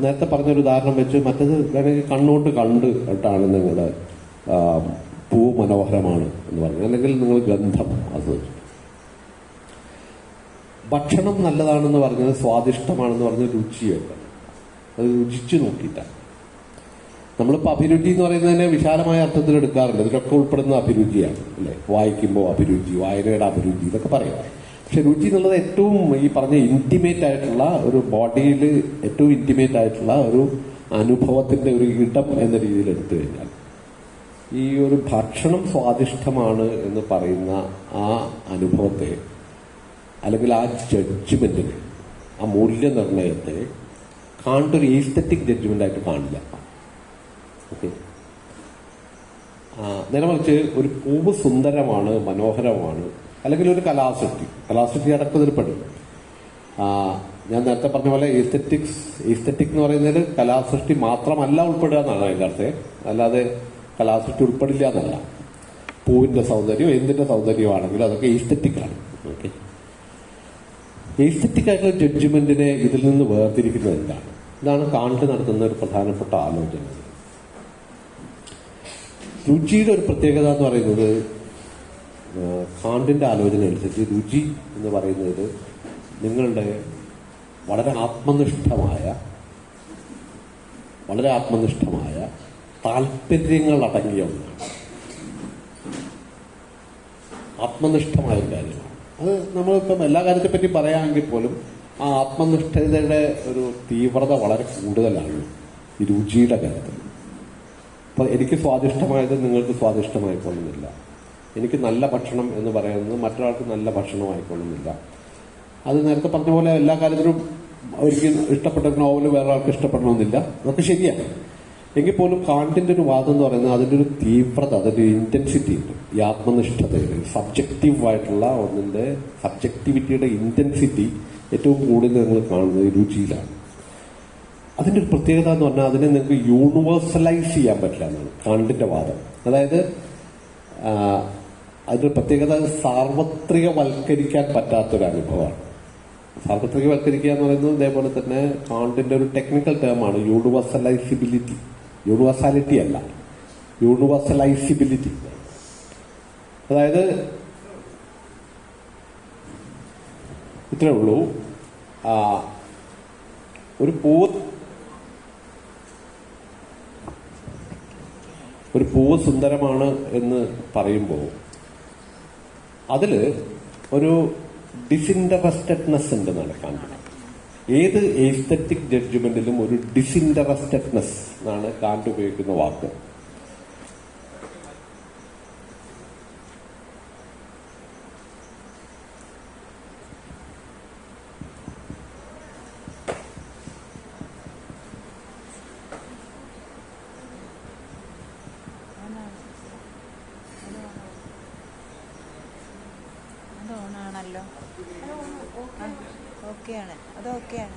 നേരത്തെ പറഞ്ഞൊരു ഉദാഹരണം വെച്ച് മറ്റത് വേണമെങ്കിൽ കണ്ണുകൊണ്ട് കണ്ടിട്ടാണ് നിങ്ങൾ പൂ മനോഹരമാണ് എന്ന് പറഞ്ഞു, അല്ലെങ്കിൽ നിങ്ങൾ ഗന്ധം ആസ്വദിച്ചു. ഭക്ഷണം നല്ലതാണെന്ന് പറഞ്ഞത്, സ്വാദിഷ്ടമാണെന്ന് പറഞ്ഞത് രുചിയല്ല, അത് രുചിച്ചു നോക്കിയിട്ടാണ്. നമ്മളിപ്പോൾ അഭിരുചി എന്ന് പറയുന്നതിനെ വിശാലമായ അർത്ഥത്തിൽ എടുക്കാറുണ്ട്. ഇതിലൊക്കെ ഉൾപ്പെടുന്ന അഭിരുചിയാണ് അല്ലെ? വായിക്കുമ്പോൾ അഭിരുചി, വായനയുടെ അഭിരുചി, ഇതൊക്കെ പറയാം. പക്ഷെ രുചി എന്നുള്ളത് ഏറ്റവും ഈ പറഞ്ഞ ഇന്റിമേറ്റ് ആയിട്ടുള്ള ഒരു ബോഡിയിൽ ഏറ്റവും ഇന്റിമേറ്റ് ആയിട്ടുള്ള ഒരു അനുഭവത്തിന്റെ ഒരു ഇടം എന്ന രീതിയിൽ എടുത്തു കഴിഞ്ഞാൽ ഈ ഒരു ഭക്ഷണം സ്വാദിഷ്ടമാണ് എന്ന് പറയുന്ന ആ അനുഭവത്തെ, അല്ലെങ്കിൽ ആ ജഡ്ജ്മെന്റിനെ, ആ മൂല്യനിർണയത്തെ കാണ്ടൊരു എസ്തെറ്റിക് ജഡ്ജ്മെന്റ് ആയിട്ട് കാണില്ല. ഓക്കെ, നേരെ മറിച്ച് ഒരു പൂവ് സുന്ദരമാണ്, മനോഹരമാണ്, അല്ലെങ്കിൽ ഒരു കലാസൃഷ്ടി അടക്കത്തിൽ പെടും. ഞാൻ നേരത്തെ പറഞ്ഞ പോലെ എസ്തെറ്റിക് എന്ന് പറയുന്നത് കലാസൃഷ്ടി മാത്രമല്ല ഉൾപ്പെടുക എന്നാണ് അതിൻ്റെ അർത്ഥം. അല്ലാതെ കലാസൃഷ്ടി ഉൾപ്പെടില്ല എന്നല്ല. പൂവിന്റെ സൗന്ദര്യം, എന്തിന്റെ സൗന്ദര്യമാണെങ്കിലും അതൊക്കെ എസ്തെറ്റിക്കാണ്. ഓക്കെ, എസ്തെറ്റിക് ആയിട്ടുള്ള ജഡ്ജ്മെന്റിനെ ഇതിൽ നിന്ന് വേർതിരിക്കുന്നത് എന്താണ്? ഇതാണ് കാണ്ട് നടത്തുന്ന ഒരു പ്രധാനപ്പെട്ട ആലോചന. രുചിയുടെ ഒരു പ്രത്യേകത എന്ന് പറയുന്നത്, കാണ്ടിന്റെ ആലോചന അനുസരിച്ച് രുചി എന്ന് പറയുന്നത് നിങ്ങളുടെ വളരെ ആത്മനിഷ്ഠമായ താല്പര്യങ്ങൾ അടങ്ങിയ ഒന്നാണ്. ആത്മനിഷ്ഠമായ ഒരു കാര്യമാണ് അത്. നമ്മളിപ്പം എല്ലാ കാര്യത്തെ പറ്റി പറയാമെങ്കിൽ പോലും ആ ആത്മനിഷ്ഠതയുടെ ഒരു തീവ്രത വളരെ കൂടുതലാണ് ഈ രുചിയുടെ കാര്യത്തിൽ. അപ്പൊ എനിക്ക് സ്വാദിഷ്ടമായത് നിങ്ങൾക്ക് സ്വാദിഷ്ടമായിക്കൊള്ളുന്നില്ല. എനിക്ക് നല്ല ഭക്ഷണം എന്ന് പറയുന്നത് മറ്റൊരാൾക്ക് നല്ല ഭക്ഷണമായിക്കൊള്ളുന്നില്ല. അത് നേരത്തെ പറഞ്ഞ പോലെ എല്ലാ കാര്യത്തിലും ഒരിക്കലും ഇഷ്ടപ്പെട്ട നോവൽ വേറൊരാൾക്ക് ഇഷ്ടപ്പെടണമെന്നില്ല. അതൊക്കെ ശരിയാണ്. എങ്കിൽ പോലും കാണ്ടിന്റെ ഒരു വാദം എന്ന് പറയുന്നത് അതിന്റെ ഒരു തീവ്രത, അതിന്റെ ഒരു ഇന്റൻസിറ്റി ഉണ്ട്. ഈ ആത്മനിഷ്ഠതയിൽ സബ്ജക്റ്റീവായിട്ടുള്ള ഒന്നിന്റെ സബ്ജക്ടിവിറ്റിയുടെ ഇന്റൻസിറ്റി ഏറ്റവും കൂടുതൽ നിങ്ങൾ കാണുന്നത് രുചിയിലാണ്. അതിന്റെ ഒരു പ്രത്യേകത എന്ന് പറഞ്ഞാൽ അതിനെ നിങ്ങൾക്ക് യൂണിവേഴ്സലൈസ് ചെയ്യാൻ പറ്റില്ല എന്നാണ് കാണ്ടിന്റെ വാദം. അതായത് അതിന്റെ പ്രത്യേകത സാർവത്രികവൽക്കരിക്കാൻ പറ്റാത്തൊരു അനുഭവമാണ്. സാർവത്രികവൽക്കരിക്കുക എന്ന് പറയുന്നത് ഇതേപോലെ തന്നെ കാണ്ടിന്റെ ഒരു ടെക്നിക്കൽ ടേമാണ് യൂണിവേഴ്സലൈസിബിലിറ്റി. യൂണിവേഴ്സാലിറ്റി അല്ല, യൂണിവേഴ്സലൈസിബിലിറ്റി. അതായത് ഇത്രേ ഉള്ളൂ, ഒരു പൂവ് സുന്ദരമാണ് എന്ന് പറയുമ്പോൾ അതില് ഒരു ഡിസിൻഡറസ്റ്റഡ്നെസ് ഉണ്ട് നടക്കാൻ. ഏത് എസ്തെറ്റിക് ജഡ്ജ്മെന്റിലും ഒരു ഡിസിൻഡറസ്റ്റഡ്നെസ് എന്നാണ് കാണ്ട് ഉപയോഗിക്കുന്ന വാക്ക്. ആണല്ലോ, ഓക്കെയാണ്, അത് ഓക്കെയാണ്.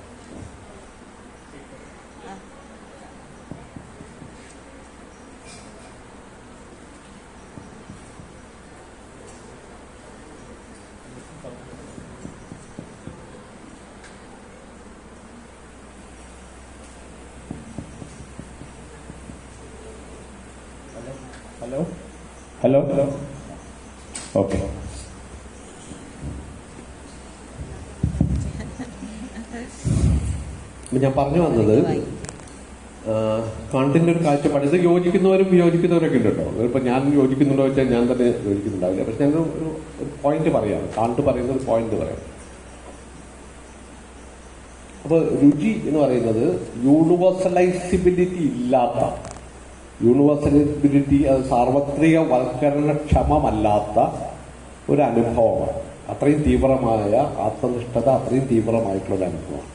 Hello okay. ഞാൻ പറഞ്ഞു വന്നത് കാണ്ടിന്റെ ഒരു കാഴ്ചപ്പാട്, ഇത് യോജിക്കുന്നവരും വിയോജിക്കുന്നവരൊക്കെ ഉണ്ട് കേട്ടോ. ഇപ്പൊ ഞാൻ യോജിക്കുന്നുണ്ടോ വെച്ചാൽ ഞാൻ തന്നെ യോജിക്കുന്നുണ്ടാവില്ല. പക്ഷെ ഞാൻ ഒരു പോയിന്റ് പറയാം, കാണ്ട് പറയുന്ന ഒരു പോയിന്റ് പറയാം. അപ്പൊ രുചി എന്ന് പറയുന്നത് യൂണിവേഴ്സലൈസിബിലിറ്റി ഇല്ലാത്ത, യൂണിവേഴ്സലൈസിബിലിറ്റി അത് സാർവത്രിക വൽക്കരണക്ഷമമല്ലാത്ത ഒരു അനുഭവമാണ്. അത്രയും തീവ്രമായ ആത്മനിഷ്ഠത, അത്രയും തീവ്രമായിട്ടുള്ള ഒരു അനുഭവമാണ്.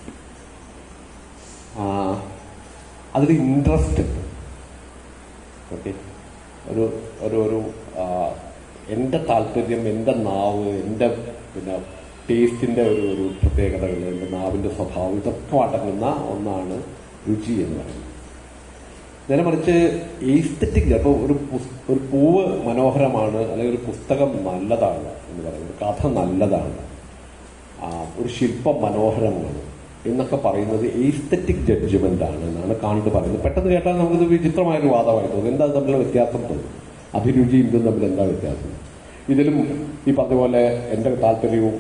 അതിൽ ഇൻട്രസ്റ്റ് ഉണ്ട്. ഓക്കെ, ഒരു ഒരു ഒരു എൻ്റെ താല്പര്യം, എൻ്റെ നാവ്, എൻ്റെ പിന്നെ ടേസ്റ്റിൻ്റെ ഒരു പ്രത്യേകതകൾ, എൻ്റെ നാവിൻ്റെ സ്വഭാവം, ഇതൊക്കെ അടങ്ങുന്ന ഒന്നാണ് രുചി എന്ന് പറയുന്നത്. നേരെ മറിച്ച് എസ്തെറ്റിക്, അപ്പോൾ ഒരു പൂവ് മനോഹരമാണ്, അല്ലെങ്കിൽ ഒരു പുസ്തകം നല്ലതാണ് എന്ന് പറയുന്നത്, ഒരു കഥ നല്ലതാണ്, ഒരു ശില്പം മനോഹരമാണ് എന്നൊക്കെ പറയുന്നത് എസ്തെറ്റിക് ജഡ്ജ്മെന്റ് ആണ് എന്നാണ് കാണ്ട് പറയുന്നത്. പെട്ടെന്ന് കേട്ടാൽ നമുക്കിത് വിചിത്രമായൊരു വാദമായി തോന്നും. എന്താ തമ്മിലുള്ള വ്യത്യാസം തോന്നും? അഭിരുചിയും ഇതും തമ്മിൽ എന്താ വ്യത്യാസം? ഇതിലും ഈ പറഞ്ഞ പോലെ എൻ്റെ താല്പര്യവും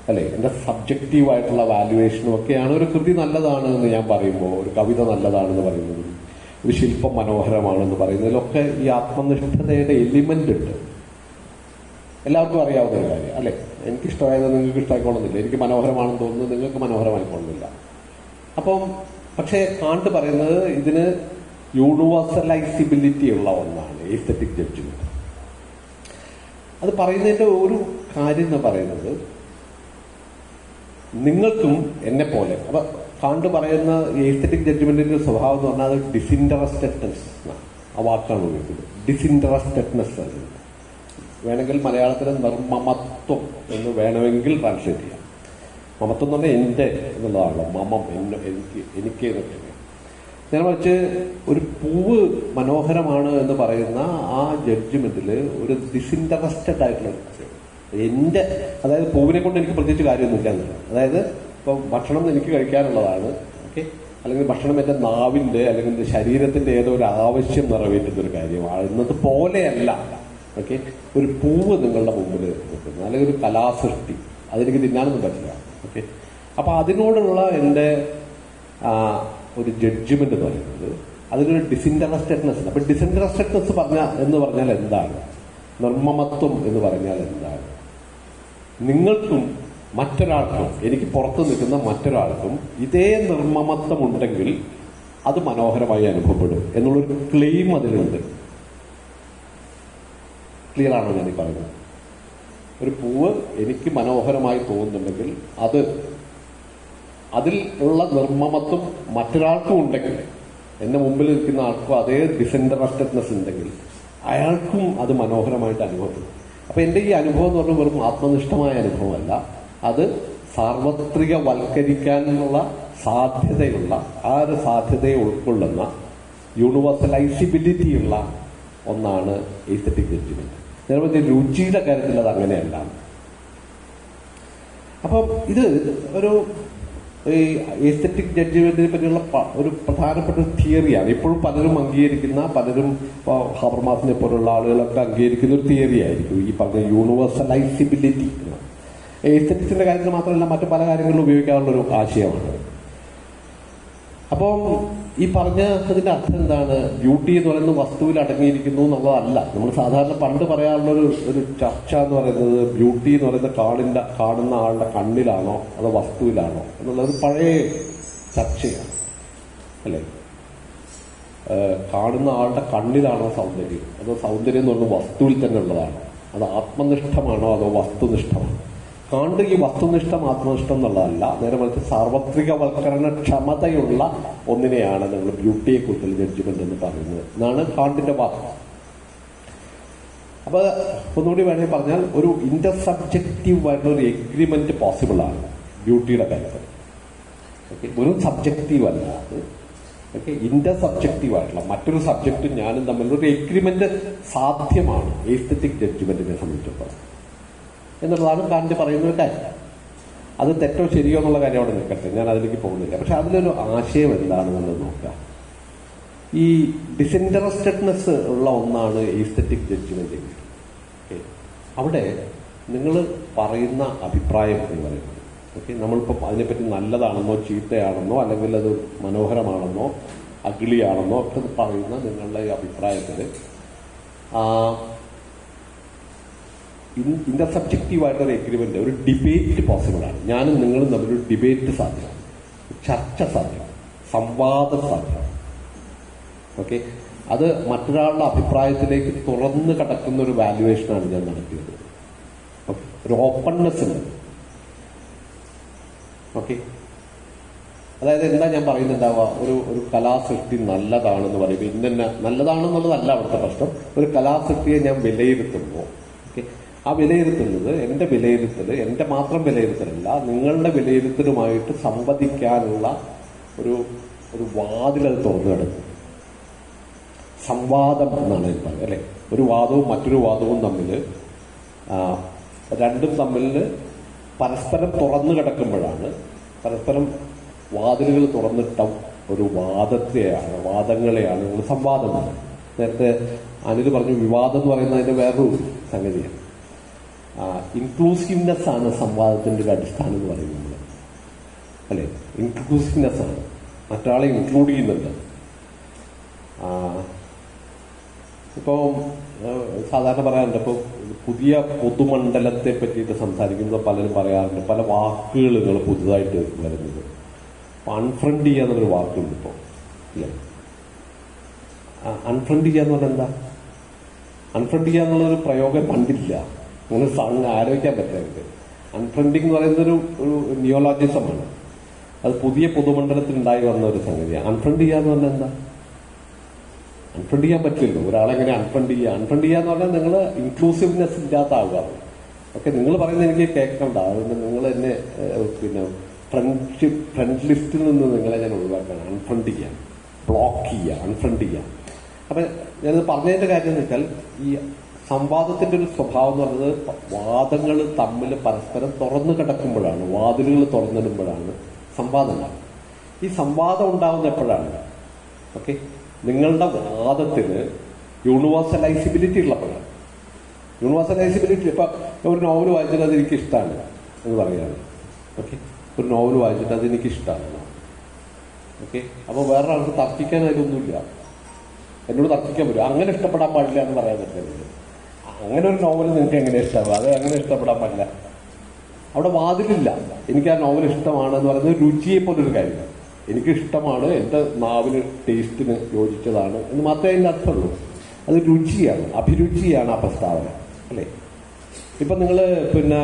അല്ലെ എൻ്റെ സബ്ജക്റ്റീവായിട്ടുള്ള വാല്യുവേഷനും ഒക്കെയാണ് ഒരു കൃതി നല്ലതാണ് എന്ന് ഞാൻ പറയുമ്പോൾ, ഒരു കവിത നല്ലതാണെന്ന് പറയുന്നതും ഒരു ശില്പം മനോഹരമാണെന്ന് പറയുന്നതിലൊക്കെ ഈ ആത്മനിഷ്ഠതയുടെ എലിമെന്റ് ഉണ്ട്. എല്ലാവർക്കും അറിയാവുന്ന ഒരു കാര്യം അല്ലെ. എനിക്കിഷ്ടമായത് നിങ്ങൾക്ക് ഇഷ്ടമായിക്കൊള്ളുന്നില്ല, എനിക്ക് മനോഹരമാണെന്ന് തോന്നുന്നത് നിങ്ങൾക്ക് മനോഹരമായിക്കൊള്ളുന്നില്ല. അപ്പം പക്ഷേ കാണ്ട് പറയുന്നത് ഇതിന് യൂണിവേഴ്സലൈസിബിലിറ്റി ഉള്ള ഒന്നാണ് എസ്തെറ്റിക് ജഡ്ജ്മെന്റ്. അത് പറയുന്നതിന്റെ ഒരു കാര്യം എന്ന് പറയുന്നത്, നിങ്ങൾക്കും എന്നെ പോലെ, അപ്പൊ കാണ്ട് പറയുന്ന എസ്തെറ്റിക് ജഡ്ജ്മെന്റിന്റെ സ്വഭാവം എന്ന് പറഞ്ഞാൽ അത് ഡിസിൻട്രസ്റ്റഡ്നെസ്, ആ വാക്കാണ് ഉപയോഗിക്കുന്നത്. ഡിസിൻട്രസ്റ്റഡ്നെസ് വേണമെങ്കിൽ മലയാളത്തിൽ നിർമ്മമത്വം എന്ന് വേണമെങ്കിൽ ട്രാൻസ്ലേറ്റ് ചെയ്യാം. മമത്വം എന്ന് പറഞ്ഞാൽ എൻ്റെ എന്നുള്ളതാണല്ലോ, മമം എനിക്ക് എന്നൊക്കെ. ഞാൻ വെച്ച് ഒരു പൂവ് മനോഹരമാണ് എന്ന് പറയുന്ന ആ ജഡ്ജ്മെന്റിൽ ഒരു ഡിസിൻട്രസ്റ്റഡ് ആയിട്ടുള്ള എൻ്റെ, അതായത് പൂവിനെ കൊണ്ട് എനിക്ക് പ്രത്യേകിച്ച് കാര്യമൊന്നുമില്ല എന്നുള്ളത്. അതായത് ഇപ്പം ഭക്ഷണം എനിക്ക് കഴിക്കാനുള്ളതാണ്, ഓക്കെ, അല്ലെങ്കിൽ ഭക്ഷണം എൻ്റെ നാവിൻ്റെ അല്ലെങ്കിൽ എൻ്റെ ശരീരത്തിന്റെ ഏതോ ഒരു ആവശ്യം നിറവേറ്റുന്ന ഒരു കാര്യമാണ് എന്നത് പോലെയല്ല. ഓക്കെ, ഒരു പൂവ് നിങ്ങളുടെ മുമ്പിൽ നിൽക്കുന്നു, അല്ലെങ്കിൽ ഒരു കലാസൃഷ്ടി, അതെനിക്ക് തിന്നാനൊന്നും പറ്റില്ല. ഓക്കെ, അപ്പൊ അതിനോടുള്ള എൻ്റെ ഒരു ജഡ്ജ്മെന്റ് എന്ന് പറയുന്നത് അതിനൊരു ഡിസിൻട്രസ്റ്റഡ്നെസ്. അപ്പൊ ഡിസിൻട്രസ്റ്റഡ്നെസ് എന്ന് പറഞ്ഞാൽ എന്താണ്? നിർമ്മമത്വം എന്ന് പറഞ്ഞാൽ എന്താണ്? നിങ്ങൾക്കും മറ്റൊരാൾക്കും, എനിക്ക് പുറത്ത് നിൽക്കുന്ന മറ്റൊരാൾക്കും ഇതേ നിർമ്മമത്വം ഉണ്ടെങ്കിൽ അത് മനോഹരമായി അനുഭവപ്പെടും എന്നുള്ളൊരു ക്ലെയിം അതിലുണ്ട്. ക്ലിയർ ആണോ ഞാൻ ഈ പറയുന്നത്? ഒരു പൂവ് എനിക്ക് മനോഹരമായി തോന്നുന്നുണ്ടെങ്കിൽ അതിൽ ഉള്ള നിർമ്മമത്വം മറ്റൊരാൾക്കും ഉണ്ടെങ്കിൽ, എന്റെ മുമ്പിൽ നിൽക്കുന്ന ആൾക്കും അതേ ഡിസിൻട്രസ്റ്റഡ്നെസ് ഉണ്ടെങ്കിൽ അയാൾക്കും അത് മനോഹരമായിട്ട് അനുഭവപ്പെടും. അപ്പൊ എന്റെ ഈ അനുഭവം എന്ന് പറഞ്ഞാൽ വെറും ആത്മനിഷ്ഠമായ അനുഭവമല്ല, അത് സാർവത്രികവൽക്കരിക്കാനുള്ള സാധ്യതയുള്ള, ആ ഒരു സാധ്യതയെ ഉൾക്കൊള്ളുന്ന യൂണിവേഴ്സലൈസിബിലിറ്റി ഉള്ള ഒന്നാണ് എസ്തെറ്റിക് ജഡ്ജ്മെന്റ്. നേരെ രുചിയുടെ കാര്യത്തിൽ അത് അങ്ങനെയല്ല. അപ്പം ഇത് ഒരു ഈ എസ്തെറ്റിക് ജഡ്ജ്മെന്റിനെ പറ്റിയുള്ള ഒരു പ്രധാനപ്പെട്ട ഒരു തിയറിയാണ്. ഇപ്പോഴും പലരും അംഗീകരിക്കുന്ന, പലരും ഹബർമാസിനെ പോലുള്ള ആളുകളൊക്കെ അംഗീകരിക്കുന്ന ഒരു തിയറി ആയിരിക്കും ഈ പറഞ്ഞ യൂണിവേഴ്സലൈസിബിലിറ്റി. എസ്തെറ്റിക്സിന്റെ കാര്യത്തിൽ മാത്രമല്ല മറ്റു പല കാര്യങ്ങളിലും ഉപയോഗിക്കാനുള്ള ഒരു ആശയമാണ്. അപ്പം ഈ പറഞ്ഞ അതിന്റെ അർത്ഥം എന്താണ്? ബ്യൂട്ടി എന്ന് പറയുന്നത് വസ്തുവിൽ അടങ്ങിയിരിക്കുന്നു എന്നുള്ളതല്ല. നമ്മൾ സാധാരണ പണ്ട് പറയാനുള്ള ഒരു ചർച്ച എന്ന് പറയുന്നത് ബ്യൂട്ടി എന്ന് പറയുന്നത് കാണുന്ന ആളുടെ കണ്ണിലാണോ അതോ വസ്തുവിലാണോ എന്നുള്ളത് പഴയ ചർച്ചയാണ് അല്ലെ. കാണുന്ന ആളുടെ കണ്ണിലാണോ സൗന്ദര്യം, അതോ സൗന്ദര്യം എന്ന് പറയുന്നത് വസ്തുവിൽ തന്നെ ഉള്ളതാണോ, അത് ആത്മനിഷ്ഠമാണോ അതോ വസ്തുനിഷ്ഠമാണോ? കാണ്ട് ഈ വസ്തുനിഷ്ഠം ആത്മനിഷ്ഠം എന്നുള്ളതല്ല, നേരെ മറിച്ച് സാർവത്രികവൽക്കരണ ക്ഷമതയുള്ള ഒന്നിനെയാണ് നിങ്ങൾ ബ്യൂട്ടിയെ കുറിച്ചുള്ള ജഡ്ജ്മെന്റ് എന്ന് പറയുന്നത് എന്നാണ് കാണ്ടിന്റെ വാദം. അപ്പൊ ഒന്നുകൂടി വേണമെങ്കിൽ പറഞ്ഞാൽ ഒരു ഇന്റർസബ്ജക്റ്റീവ് ആയിട്ടുള്ള ഒരു എഗ്രിമെന്റ് പോസിബിൾ ആണ് ബ്യൂട്ടിയുടെ കാര്യത്തിൽ. ഓക്കെ, ഒരു സബ്ജക്റ്റീവ് അല്ല അത്. ഓക്കെ, ഇന്റർസബ്ജക്റ്റീവ് ആയിട്ടുള്ള മറ്റൊരു സബ്ജക്റ്റും ഞാനും തമ്മിലുള്ള ഒരു എഗ്രിമെന്റ് സാധ്യമാണ് എസ്തെറ്റിക് ജഡ്ജ്മെന്റിനെ സംബന്ധിച്ചിടത്തോളം എന്നുള്ളതാണ് കാന്റ് പറയുന്ന ഒരു കാര്യം. അത് തെറ്റോ ശരിയോ എന്നുള്ള കാര്യം അവിടെ നിൽക്കട്ടെ, ഞാൻ അതിലേക്ക് പോകുന്നില്ല. പക്ഷെ അതിലൊരു ആശയം എന്താണെന്നുള്ളത് നോക്കുക. ഈ ഡിസിൻട്രസ്റ്റഡ്നെസ് ഉള്ള ഒന്നാണ് എസ്തെറ്റിക് ജഡ്ജ്മെന്റ്. അവിടെ നിങ്ങൾ പറയുന്ന അഭിപ്രായം എന്ന് പറയുന്നത്, ഓക്കെ, നമ്മളിപ്പോൾ അതിനെപ്പറ്റി നല്ലതാണെന്നോ ചീത്തയാണെന്നോ അല്ലെങ്കിൽ അത് മനോഹരമാണെന്നോ അഗിളിയാണെന്നോ ഒക്കെ പറയുന്ന നിങ്ങളുടെ ഈ അഭിപ്രായത്തിൽ ഇന്റർസബ്ജക്റ്റീവായിട്ടൊരു എഗ്രിമെന്റ്, ഒരു ഡിബേറ്റ് പോസിബിളാണ്. ഞാനും നിങ്ങളും തമ്മിലൊരു ഡിബേറ്റ് സാധ്യമാണ്, ചർച്ച സാധ്യമാണ്, സംവാദം സാധ്യമാണ്. ഓക്കെ, അത് മറ്റൊരാളുടെ അഭിപ്രായത്തിലേക്ക് തുറന്നു കടക്കുന്ന ഒരു വാല്യുവേഷനാണ് ഞാൻ നടത്തിയത്. ഒരു ഓപ്പൺനെസ് ഉണ്ട്. ഓക്കെ, അതായത് എന്താ ഞാൻ പറയുന്നുണ്ടാവുക, ഒരു കലാസൃഷ്ടി നല്ലതാണെന്ന് പറയുമ്പോൾ ഇന്ന നല്ലതാണെന്നുള്ളതല്ല അവിടുത്തെ പ്രശ്നം. ഒരു കലാസൃഷ്ടിയെ ഞാൻ വിലയിരുത്തുമ്പോൾ, ഓക്കെ, ആ വിലയിരുത്തുന്നത് എന്റെ വിലയിരുത്തൽ, എന്റെ മാത്രം വിലയിരുത്തലല്ല, നിങ്ങളുടെ വിലയിരുത്തലുമായിട്ട് സംവദിക്കാനുള്ള ഒരു വാതിലത് തുറന്നു കിടക്കും. സംവാദം എന്നാണ് എനിക്ക് പറയുന്നത്, അല്ലെ? ഒരു വാദവും മറ്റൊരു വാദവും തമ്മിൽ രണ്ടും തമ്മിൽ പരസ്പരം തുറന്നു കിടക്കുമ്പോഴാണ്, പരസ്പരം വാതിലുകൾ തുറന്നിട്ട ഒരു വാദങ്ങളെയാണ് നമ്മൾ സംവാദം. നേരത്തെ അനിൽ പറഞ്ഞു വിവാദം എന്ന് പറയുന്നതിന്റെ വേറൊരു സംഗതിയാണ്. ഇൻക്ലൂസീവ്നെസ് ആണ് സംവാദത്തിന്റെ ഒരു അടിസ്ഥാനം എന്ന് പറയുന്നത്, അല്ലെ? ഇൻക്ലൂസീവ്നെസ് ആണ്, മറ്റൊരാളെ ഇൻക്ലൂഡ് ചെയ്യുന്നുണ്ട്. ഇപ്പോൾ സാധാരണ പറയാറുണ്ട്, ഇപ്പോൾ പുതിയ പൊതുമണ്ഡലത്തെ പറ്റിയിട്ട് സംസാരിക്കുമ്പോൾ പലരും പറയാറുണ്ട്, പല വാക്കുകൾ നിങ്ങൾ പുതുതായിട്ട് വരുന്നത്. അൺഫ്രണ്ട് ചെയ്യുക എന്നൊരു വാക്കുണ്ട് ഇപ്പോൾ, അല്ലേ? അൺഫ്രണ്ട് ചെയ്യുക എന്ന് പറഞ്ഞാൽ എന്താ? അൺഫ്രണ്ട് ചെയ്യുക എന്നുള്ളൊരു പ്രയോഗം പണ്ടില്ല, അങ്ങനെ ആലോചിക്കാൻ പറ്റാറുണ്ട്. അൺഫ്രണ്ടിങ് എന്ന് പറയുന്നത് ഒരു നിയോളജിസമാണ്. അത് പുതിയ പൊതുമണ്ഡലത്തിൽ ഉണ്ടായി വന്ന ഒരു സംഗതിയാണ്. അൺഫ്രണ്ട് ചെയ്യുക എന്ന് പറഞ്ഞാൽ എന്താ? അൺഫ്രണ്ട് ചെയ്യാൻ പറ്റില്ലല്ലോ. ഒരാളെങ്ങനെ അൺഫ്രണ്ട് ചെയ്യുക? അൺഫ്രണ്ട് ചെയ്യുക എന്ന് പറഞ്ഞാൽ നിങ്ങൾ ഇൻക്ലൂസീവ്നെസ് ഇല്ലാത്ത ആൾക്കാർ. ഓക്കെ, നിങ്ങൾ പറയുന്നത് എനിക്ക് കേൾക്കണ്ട, അതുകൊണ്ട് നിങ്ങൾ എന്നെ പിന്നെ ഫ്രണ്ട് ലിസ്റ്റിൽ നിന്ന് നിങ്ങളെ ഞാൻ ഒഴിവാക്കണം. അൺഫ്രണ്ട് ചെയ്യാം, ബ്ലോക്ക് ചെയ്യുക, അൺഫ്രണ്ട് ചെയ്യാം. അപ്പൊ ഞാനത് പറഞ്ഞതിന്റെ കാര്യം എന്ന് വെച്ചാൽ, ഈ സംവാദത്തിന്റെ ഒരു സ്വഭാവം എന്ന് പറയുന്നത് വാദങ്ങൾ തമ്മിൽ പരസ്പരം തുറന്നു കിടക്കുമ്പോഴാണ്, വാതിലുകൾ തുറന്നിടുമ്പോഴാണ് സംവാദം ഉണ്ടാകുന്നത്. ഈ സംവാദം ഉണ്ടാവുന്ന എപ്പോഴാണ്? ഓക്കെ, നിങ്ങളുടെ വാദത്തിന് യൂണിവേഴ്സലൈസിബിലിറ്റി ഉള്ളപ്പോഴാണ്. യൂണിവേഴ്സലൈസിബിലിറ്റി, ഇപ്പൊ ഒരു നോവൽ വായിച്ചിട്ട് അത് എനിക്ക് ഇഷ്ടമാണ് എന്ന് പറയുകയാണ്. ഓക്കെ, ഒരു നോവൽ വായിച്ചിട്ട് അത് എനിക്ക് ഇഷ്ടമാണ്. ഓക്കെ, അപ്പൊ വേറെ ആൾക്ക് തർക്കിക്കാൻ അതിലൊന്നുമില്ല, എന്നോട് തർക്കിക്കാൻ പറ്റും. അങ്ങനെ ഇഷ്ടപ്പെടാൻ പാടില്ല എന്ന് പറയാൻ പറ്റില്ല. അങ്ങനെ ഒരു നോവൽ നിങ്ങൾക്ക് എങ്ങനെ ഇഷ്ടമാകും? അത് അങ്ങനെ ഇഷ്ടപ്പെടാൻ പാടില്ല. അവിടെ വാതിലില്ല. എനിക്ക് ആ നോവൽ ഇഷ്ടമാണെന്ന് പറയുന്നത് രുചിയെ പോലൊരു കാര്യമാണ്. എനിക്ക് ഇഷ്ടമാണ്, എന്റെ നാവിന് ടേസ്റ്റിന് യോജിച്ചതാണ് എന്ന് മാത്രമേ അതിൻ്റെ അർത്ഥമുള്ളൂ. അത് രുചിയാണ്, അഭിരുചിയാണ് ആ പ്രസ്താവന, അല്ലേ? ഇപ്പൊ നിങ്ങൾ പിന്നെ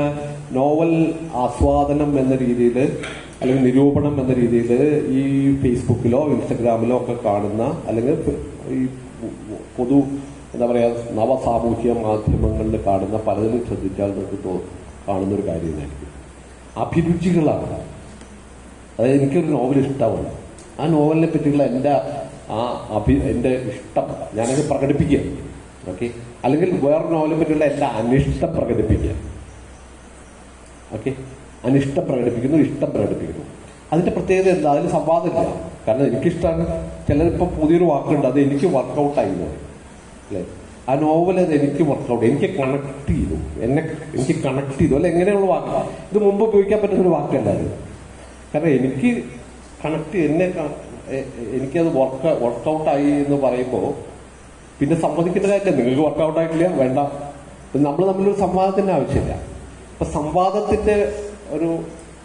നോവൽ ആസ്വാദനം എന്ന രീതിയിൽ അല്ലെങ്കിൽ നിരൂപണം എന്ന രീതിയിൽ ഈ ഫേസ്ബുക്കിലോ ഇൻസ്റ്റഗ്രാമിലോ ഒക്കെ കാണുന്ന, അല്ലെങ്കിൽ ഈ പൊതു എന്താ പറയാ നവസാമൂഹ്യ മാധ്യമങ്ങളിൽ കാണുന്ന പലതിലും ശ്രദ്ധിച്ചാൽ നിങ്ങൾക്ക് കാണുന്നൊരു കാര്യമായിരിക്കും, അഭിരുചികളാണ്. അതായത് എനിക്കൊരു നോവൽ ഇഷ്ടമാണ്, ആ നോവലിനെ പറ്റിയുള്ള എന്റെ ഇഷ്ടം ഞാനത് പ്രകടിപ്പിക്കുക. ഓക്കെ, അല്ലെങ്കിൽ വേറൊരു നോവലിനെ പറ്റിയുള്ള എന്റെ അനിഷ്ടം പ്രകടിപ്പിക്കുക. ഓക്കെ, അനിഷ്ടം പ്രകടിപ്പിക്കുന്നു, ഇഷ്ടം പ്രകടിപ്പിക്കുന്നു. അതിന്റെ പ്രത്യേകത എന്താ? അതിൽ സംവാദമില്ല. കാരണം എനിക്കിഷ്ടമാണ്. ചിലരിപ്പോൾ പുതിയൊരു വാക്കുണ്ട്, അത് എനിക്ക് വർക്കൗട്ടായി പോയി, അല്ലേ? ആ നോവൽ അത് എനിക്ക് വർക്കൗട്ട്, എനിക്ക് കണക്ട് ചെയ്തു, എനിക്ക് കണക്ട് ചെയ്തു, അല്ലെ? എങ്ങനെയുള്ള വാക്ക്? ഇത് മുമ്പ് ഉപയോഗിക്കാൻ പറ്റുന്നൊരു വാക്കല്ല അത്. കാരണം എനിക്ക് കണക്ട്, എനിക്കത് വർക്കൗട്ടായി എന്ന് പറയുമ്പോൾ പിന്നെ സമ്മതിക്കേണ്ട കാര്യമില്ല. നിങ്ങൾക്ക് വർക്കൗട്ടായിട്ടില്ല, വേണ്ട. നമ്മൾ തമ്മിലൊരു സംവാദത്തിന്റെ ആവശ്യമില്ല. അപ്പൊ സംവാദത്തിന്റെ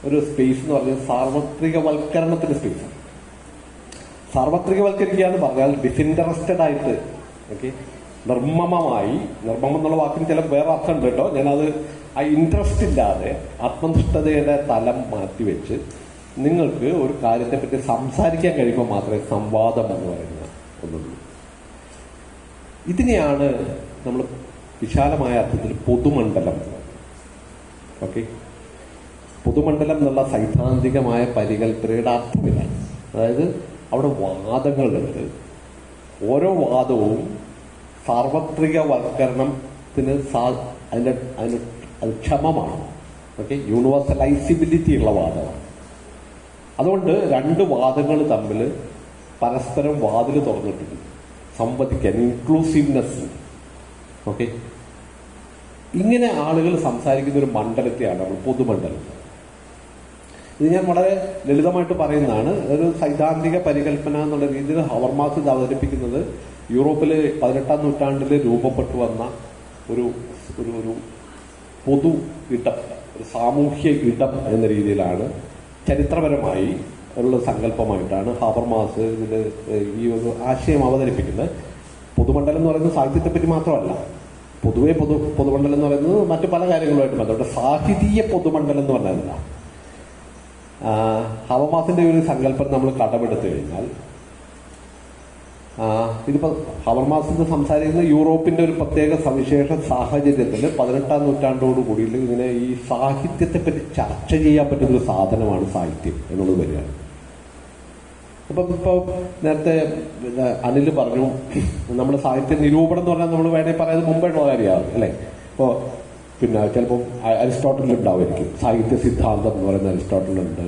ഒരു സ്പേസ് എന്ന് പറഞ്ഞാൽ സാർവത്രികവൽക്കരണത്തിന്റെ സ്പേസാണ്. സാർവത്രികവൽക്കരിക്കുക എന്ന് പറഞ്ഞാൽ ഡിസിൻട്രസ്റ്റഡ് ആയിട്ട്, ഓക്കെ, നിർമ്മമമായി, നിർമ്മമം എന്നുള്ള വാക്കിന് ചില വേറെ അർത്ഥം ഉണ്ട് കേട്ടോ. ഞാനത് ആ ഇൻട്രസ്റ്റ് ഇല്ലാതെ ആത്മനിഷ്ഠതയുടെ തലം മാറ്റിവെച്ച് നിങ്ങൾക്ക് ഒരു കാര്യത്തെ പറ്റി സംസാരിക്കാൻ കഴിയുമ്പോൾ മാത്രമേ സംവാദം എന്ന് പറയുന്ന ഒന്നുള്ളൂ. ഇതിനെയാണ് നമ്മൾ വിശാലമായ അർത്ഥത്തിൽ പൊതുമണ്ഡലം. ഓക്കെ, പൊതുമണ്ഡലം എന്നുള്ള സൈദ്ധാന്തികമായ പരികല്പനയുടെ അർത്ഥം ഇതാണ്. അതായത് അവിടെ വാദങ്ങളുണ്ട്, ഓരോ വാദവും സാർവത്രികവൽക്കരണത്തിന് അത് ക്ഷമമാണ്. ഓക്കെ, യൂണിവേഴ്സലൈസിബിലിറ്റി ഉള്ള വാദമാണ്. അതുകൊണ്ട് രണ്ട് വാദങ്ങൾ തമ്മിൽ പരസ്പരം വാതിൽ തുറന്നിട്ടുണ്ട് സംവദിക്കാൻ, ഇൻക്ലൂസീവ്നെസ്. ഓക്കെ, ഇങ്ങനെ ആളുകൾ സംസാരിക്കുന്ന ഒരു മണ്ഡലത്തെയാണ് നമ്മൾ പൊതുമണ്ഡലം. ഇത് ഞാൻ വളരെ ലളിതമായിട്ട് പറയുന്നതാണ്. ഒരു സൈദ്ധാന്തിക പരികല്പന എന്നുള്ള രീതിയിൽ ഹവർമാസ് ഇത് അവതരിപ്പിക്കുന്നത് യൂറോപ്പിൽ 18ാം നൂറ്റാണ്ടിൽ രൂപപ്പെട്ടു വന്ന ഒരു ഒരു ഒരു പൊതു ഇടം, ഒരു സാമൂഹ്യ ഇടം എന്ന രീതിയിലാണ് ചരിത്രപരമായി ഉള്ള സങ്കല്പമായിട്ടാണ് ഹാബർമാസ് ഇതിൽ ഈ ഒരു ആശയം അവതരിപ്പിക്കുന്നത്. പൊതുമണ്ഡലം എന്ന് പറയുന്നത് സാഹിത്യത്തെപ്പറ്റി മാത്രമല്ല, പൊതുവെ പൊതുമണ്ഡലം എന്ന് പറയുന്നത് മറ്റു പല കാര്യങ്ങളുമായിട്ട് ബന്ധപ്പെട്ട് സാഹിതീയ പൊതുമണ്ഡലം എന്ന് പറഞ്ഞാൽ ഹവർമാസിന്റെ ഒരു സങ്കല്പം നമ്മൾ കടമെടുത്തു കഴിഞ്ഞാൽ ഇതിപ്പോ ഹവർമാസ് സംസാരിക്കുന്ന യൂറോപ്പിന്റെ ഒരു പ്രത്യേക സവിശേഷ സാഹചര്യത്തിൽ 18ാം നൂറ്റാണ്ടോടുകൂടി ഇങ്ങനെ ഈ സാഹിത്യത്തെ പറ്റി ചർച്ച ചെയ്യാൻ പറ്റുന്ന ഒരു സാധനമാണ് സാഹിത്യം എന്നുള്ളത് വരികയാണ്. ഇപ്പൊ നേരത്തെ അനിൽ പറഞ്ഞു, നമ്മുടെ സാഹിത്യ നിരൂപണം എന്ന് പറഞ്ഞാൽ നമ്മൾ വേണേൽ പറയാതെ മുമ്പേയുള്ള കാര്യമാണ് അല്ലെ. ഇപ്പോ പിന്നെ ചിലപ്പോൾ അരിസ്റ്റോട്ടലിൽ ഉണ്ടാവുമായിരിക്കും സാഹിത്യ സിദ്ധാന്തം എന്ന് പറയുന്ന അരിസ്റ്റോട്ടലുണ്ട്.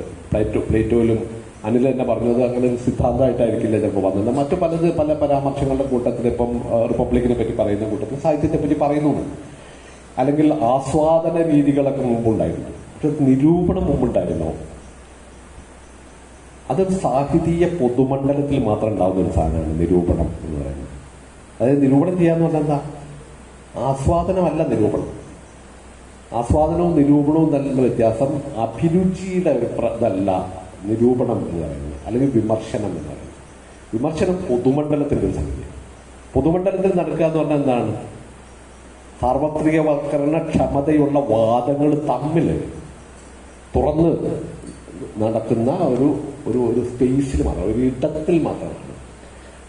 പ്ലേറ്റോയിലും അനിൽ തന്നെ പറഞ്ഞത് അങ്ങനെ ഒരു സിദ്ധാന്തമായിട്ടായിരിക്കില്ല ചിലപ്പോൾ വന്നത്. മറ്റു പല പരാമർശങ്ങളുടെ കൂട്ടത്തിൽ ഇപ്പം റിപ്പബ്ലിക്കിനെ പറ്റി പറയുന്ന കൂട്ടത്തിൽ സാഹിത്യത്തെ പറ്റി പറയുന്നുണ്ട്. അല്ലെങ്കിൽ ആസ്വാദന രീതികളൊക്കെ മുമ്പുണ്ടായിരുന്നു, പക്ഷെ നിരൂപണം മുമ്പുണ്ടായിരുന്നോ? അതൊരു സാഹിതീയ പൊതുമണ്ഡലത്തിൽ മാത്രം ഉണ്ടാവുന്ന ഒരു സാധനമാണ് നിരൂപണം എന്ന് പറയുന്നത്. അതായത് നിരൂപണം ചെയ്യാന്ന് പറഞ്ഞാൽ എന്താ? ആസ്വാദനമല്ല നിരൂപണം. ആസ്വാദനവും നിരൂപണവും തമ്മിലുള്ള വ്യത്യാസം അഭിരുചിയുടെ ഇതല്ല നിരൂപണം എന്ന് പറയുന്നത്, അല്ലെങ്കിൽ വിമർശനം എന്ന് പറയുന്നത്. വിമർശനം പൊതുമണ്ഡലത്തിന്റെ ഒരു സംഗതിയാണ്. പൊതുമണ്ഡലത്തിൽ നടക്കുക എന്ന് പറഞ്ഞാൽ എന്താണ്? സാർവത്രികവൽക്കരണ ക്ഷമതയുള്ള വാദങ്ങൾ തമ്മിൽ തുറന്ന് നടക്കുന്ന ഒരു ഒരു ഒരു സ്പേസിൽ മാത്രം, ഒരു ഇടത്തിൽ മാത്രമാണ്,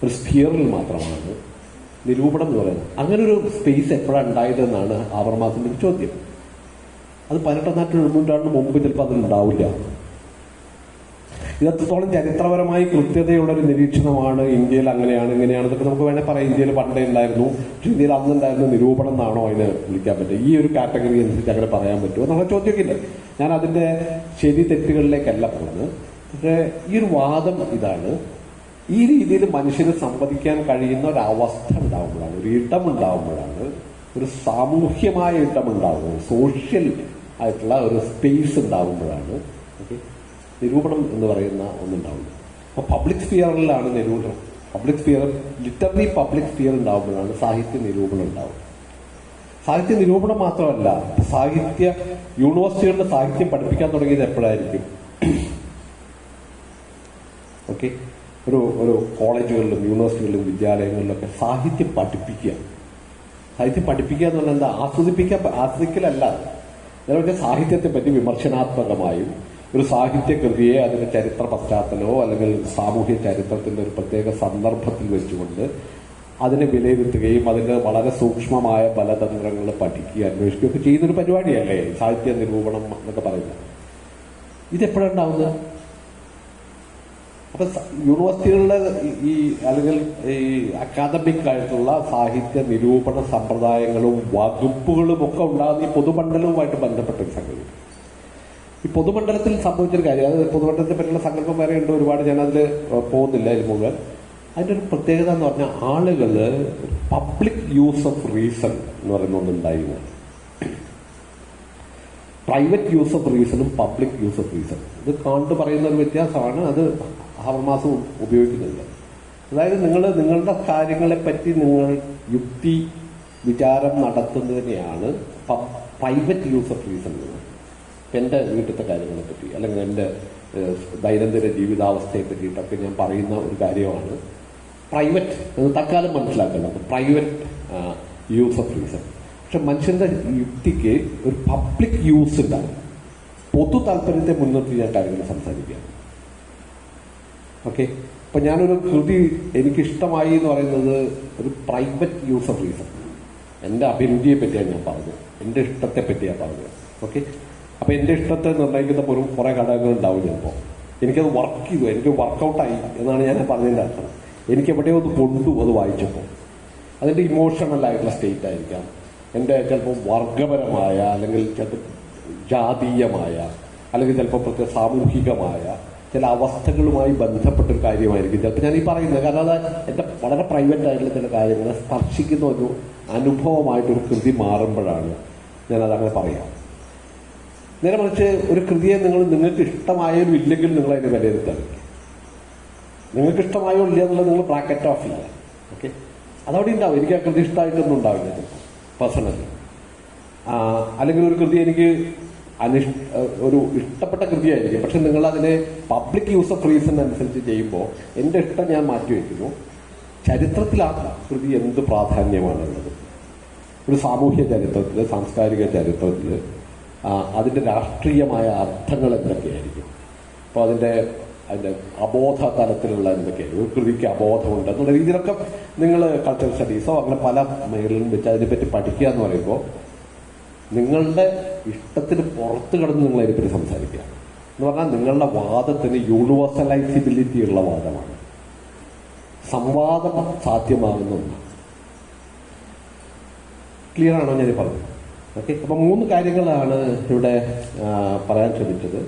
ഒരു സ്ഫിയറിൽ മാത്രമാണ് നിരൂപണം എന്ന് പറയുന്നത്. അങ്ങനെ ഒരു സ്പേസ് എപ്പോഴാണ് ഉണ്ടായതെന്നാണ് ഹവർമാസിന്റെ ഒരു ചോദ്യം. അത് 18ാം നൂറ്റാണ്ടിന് മുമ്പ് ചിലപ്പോൾ അതിലുണ്ടാവില്ല. ഇത് എത്രത്തോളം ചരിത്രപരമായി കൃത്യതയുള്ള ഒരു നിരീക്ഷണമാണ്. ഇന്ത്യയിൽ അങ്ങനെയാണ് ഇങ്ങനെയാണെന്നൊക്കെ നമുക്ക് വേണേൽ പറയാം. ഇന്ത്യയിൽ പണ്ടേ ഉണ്ടായിരുന്നു, പക്ഷെ ഇന്ത്യയിൽ അന്നുണ്ടായിരുന്ന നിരൂപണം എന്നാണോ അതിനെ വിളിക്കാൻ പറ്റുക? ഈ ഒരു കാറ്റഗറി അനുസരിച്ച് അങ്ങനെ പറയാൻ പറ്റുമോ എന്നുള്ള ചോദ്യമൊക്കെ ഇല്ല. ഞാൻ അതിന്റെ ശരി തെറ്റുകളിലേക്കല്ല പോകുന്നത്. പക്ഷേ ഈ ഒരു വാദം ഇതാണ്, ഈ രീതിയിൽ മനുഷ്യന് സംവദിക്കാൻ കഴിയുന്ന ഒരു അവസ്ഥ ഉണ്ടാകുമ്പോഴാണ്, ഒരു ഇടം ഉണ്ടാകുമ്പോഴാണ്, ഒരു സാമൂഹ്യമായ ഇടം ഉണ്ടാകുമ്പോൾ, സോഷ്യൽ ആയിട്ടുള്ള ഒരു സ്പേസ് ഉണ്ടാകുമ്പോഴാണ് നിരൂപണം എന്ന് പറയുന്ന ഒന്നുണ്ടാവുന്നത്. അപ്പൊ പബ്ലിക് സ്ഫിയറിലാണ് നിരൂപണം. Public sphere, literally public sphere ഉണ്ടാകുമ്പോഴാണ് സാഹിത്യ നിരൂപണം ഉണ്ടാവുന്നത്. സാഹിത്യ നിരൂപണം മാത്രമല്ല, സാഹിത്യ യൂണിവേഴ്സിറ്റികളിൽ സാഹിത്യം പഠിപ്പിക്കാൻ തുടങ്ങിയത് എപ്പോഴായിരിക്കും? ഓക്കെ, ഒരു കോളേജുകളിലും യൂണിവേഴ്സിറ്റികളിലും വിദ്യാലയങ്ങളിലൊക്കെ സാഹിത്യം പഠിപ്പിക്കുക. സാഹിത്യം പഠിപ്പിക്കുക എന്ന് പറഞ്ഞാൽ എന്താ? ആസ്വദിക്കലല്ല. അതൊക്കെ സാഹിത്യത്തെ പറ്റി വിമർശനാത്മകമായും ഒരു സാഹിത്യ കൃതിയെ അതിന്റെ ചരിത്ര പശ്ചാത്തലമോ അല്ലെങ്കിൽ സാമൂഹ്യ ചരിത്രത്തിന്റെ ഒരു പ്രത്യേക സന്ദർഭത്തിൽ വെച്ചുകൊണ്ട് അതിനെ വിലയിരുത്തുകയും അതിന്റെ വളരെ സൂക്ഷ്മമായ ബലതന്ത്രങ്ങൾ പഠിക്കുകയും അന്വേഷിക്കുകയൊക്കെ ചെയ്യുന്നൊരു പരിപാടിയല്ലേ സാഹിത്യ നിരൂപണം എന്നൊക്കെ പറയുന്നത്. ഇതെപ്പോഴുണ്ടാവുന്നത്? അപ്പൊ യൂണിവേഴ്സിറ്റികളിലെ ഈ അല്ലെങ്കിൽ ഈ അക്കാദമിക് ആയിട്ടുള്ള സാഹിത്യ നിരൂപണ സമ്പ്രദായങ്ങളും വകുപ്പുകളും ഒക്കെ ഉണ്ടാകുന്ന ഈ പൊതുമണ്ഡലവുമായിട്ട് ബന്ധപ്പെട്ട ഒരു സംഗതി. ഈ പൊതുമണ്ഡലത്തിൽ സംഭവിച്ചൊരു കാര്യം, അത് പൊതുമണ്ഡലത്തെ പറ്റിയുള്ള സങ്കല്പം വേറെ ഉണ്ട് ഒരുപാട്, ഞാനതിൽ പോകുന്നില്ല അതിൽ മുഴുവൻ. അതിന്റെ ഒരു പ്രത്യേകത എന്ന് പറഞ്ഞാൽ ആളുകൾ പബ്ലിക് യൂസ് ഓഫ് റീസൺ എന്ന് പറയുന്ന ഒന്നുണ്ടായിരുന്നു. പ്രൈവറ്റ് യൂസ് ഓഫ് റീസണും പബ്ലിക് യൂസ് ഓഫ് റീസൺ, ഇത് കണ്ടു പറയുന്ന ഒരു വ്യത്യാസമാണ്. അത് ഹവർമാസ് ഉപയോഗിക്കുന്നുണ്ട്. അതായത് നിങ്ങളുടെ കാര്യങ്ങളെപ്പറ്റി നിങ്ങൾ യുക്തി വിചാരം നടത്തുന്നതിനെയാണ് പ്രൈവറ്റ് യൂസ് ഓഫ് റീസൺ. എൻ്റെ വീട്ടിലത്തെ കാര്യങ്ങളെ പറ്റി അല്ലെങ്കിൽ എൻ്റെ ദൈനംദിന ജീവിതാവസ്ഥയെ പറ്റിയിട്ടൊക്കെ ഞാൻ പറയുന്ന ഒരു കാര്യമാണ് പ്രൈവറ്റ്. തൽക്കാലം മനസ്സിലാക്കുന്നത് പ്രൈവറ്റ് യൂസ് ഓഫ് റീസൺ. പക്ഷെ മനുഷ്യന്റെ യുക്തിക്ക് ഒരു പബ്ലിക് യൂസ് ഉണ്ടാകും. പൊതു താല്പര്യത്തെ മുൻനിർത്തി ഞാൻ കാര്യങ്ങൾ സംസാരിക്കുകയാണ്. ഓക്കെ, അപ്പൊ ഞാനൊരു കൃതി എനിക്കിഷ്ടമായി എന്ന് പറയുന്നത് ഒരു പ്രൈവറ്റ് യൂസ് ഓഫ് റീസൺ, എൻ്റെ അഭിരുചിയെ പറ്റിയാണ് ഞാൻ പറഞ്ഞത്, എൻ്റെ ഇഷ്ടത്തെ പറ്റിയാണ് പറഞ്ഞത്. ഓക്കെ, അപ്പൊ എൻ്റെ ഇഷ്ടത്തെ നിർണ്ണയിക്കുന്ന കുറെ ഘടകങ്ങൾ ഉണ്ടാവും. ചിലപ്പോൾ എനിക്കത് വർക്ക് ചെയ്തു, എനിക്ക് വർക്കൗട്ടായി എന്നാണ് ഞാൻ പറഞ്ഞതിൻ്റെ അർത്ഥം. എനിക്ക് എവിടെയോ ഒന്ന് കൊണ്ടു അത് വായിച്ചപ്പോൾ അതിൻ്റെ ഇമോഷണൽ ആയിട്ടുള്ള സ്റ്റേറ്റ് ആയിരിക്കാം. എൻ്റെ ചിലപ്പോൾ വർഗപരമായ അല്ലെങ്കിൽ ചിലപ്പോൾ ജാതീയമായ അല്ലെങ്കിൽ ചിലപ്പോൾ പ്രത്യേക സാമൂഹികമായ ചില അവസ്ഥകളുമായി ബന്ധപ്പെട്ടൊരു കാര്യമായിരിക്കും ചിലപ്പോൾ ഞാൻ ഈ പറയുന്നത്. കാരണം അത് എൻ്റെ വളരെ പ്രൈവറ്റ് ആയിട്ടുള്ള ചില കാര്യങ്ങളെ സ്പർശിക്കുന്ന ഒരു അനുഭവമായിട്ടൊരു കൃതി മാറുമ്പോഴാണ് ഞാനതങ്ങനെ പറയാം. നേരെ മറിച്ച് ഒരു കൃതിയെ നിങ്ങൾക്ക് ഇഷ്ടമായാലും ഇല്ലെങ്കിൽ നിങ്ങൾ അതിന് വിലയിരുത്തണം. നിങ്ങൾക്ക് ഇഷ്ടമായോ ഇല്ല എന്നുള്ളത് നിങ്ങൾ ബ്രാക്കറ്റ് ഓഫ് ഇല്ല. ഓക്കെ, അതവിടെ ഉണ്ടാവും. എനിക്ക് ആ കൃതി ഇഷ്ടമായിട്ടൊന്നും ഉണ്ടാവില്ല പേഴ്സണലി. അല്ലെങ്കിൽ ഒരു കൃതി എനിക്ക് ഒരു ഇഷ്ടപ്പെട്ട കൃതിയായിരിക്കും, പക്ഷെ നിങ്ങൾ അതിനെ പബ്ലിക് യൂസ് ഓഫ് റീസൺ അനുസരിച്ച് ചെയ്യുമ്പോൾ എന്റെ ഇഷ്ടം ഞാൻ മാറ്റിവെക്കുന്നു. ചരിത്രത്തിൽ ആ കൃതി എന്ത് പ്രാധാന്യമാണുള്ളത്, ഒരു സാമൂഹ്യ ചരിത്രത്തിൽ, സാംസ്കാരിക ചരിത്രത്തിൽ അതിന്റെ രാഷ്ട്രീയമായ അർത്ഥങ്ങൾ എന്തൊക്കെയായിരിക്കും, അപ്പോൾ അതിന്റെ അബോധ തലത്തിലുള്ള എന്തൊക്കെയായിരിക്കും, ഒരു കൃതിക്ക് അബോധമുണ്ട് എന്നുള്ള രീതിയിലൊക്കെ നിങ്ങൾ കൾച്ചറൽ സ്റ്റഡീസോ അങ്ങനെ പല മേഖലകളിലും വെച്ച് അതിനെപ്പറ്റി പഠിക്കുക എന്ന് പറയുമ്പോൾ നിങ്ങളുടെ ഇഷ്ടത്തിന് പുറത്ത് കിടന്ന് നിങ്ങൾ അതിനെപ്പറ്റി സംസാരിക്കുക എന്ന് പറഞ്ഞാൽ നിങ്ങളുടെ വാദത്തിന് യൂണിവേഴ്സലൈസിബിലിറ്റി ഉള്ള വാദമാണ്, സംവാദം സാധ്യമാകുന്ന ഒന്ന്. ക്ലിയർ ആണോ ഞാൻ പറഞ്ഞത്? ഓക്കെ, അപ്പൊ 3 കാര്യങ്ങളാണ് ഇവിടെ പറയാൻ ശ്രമിച്ചത്.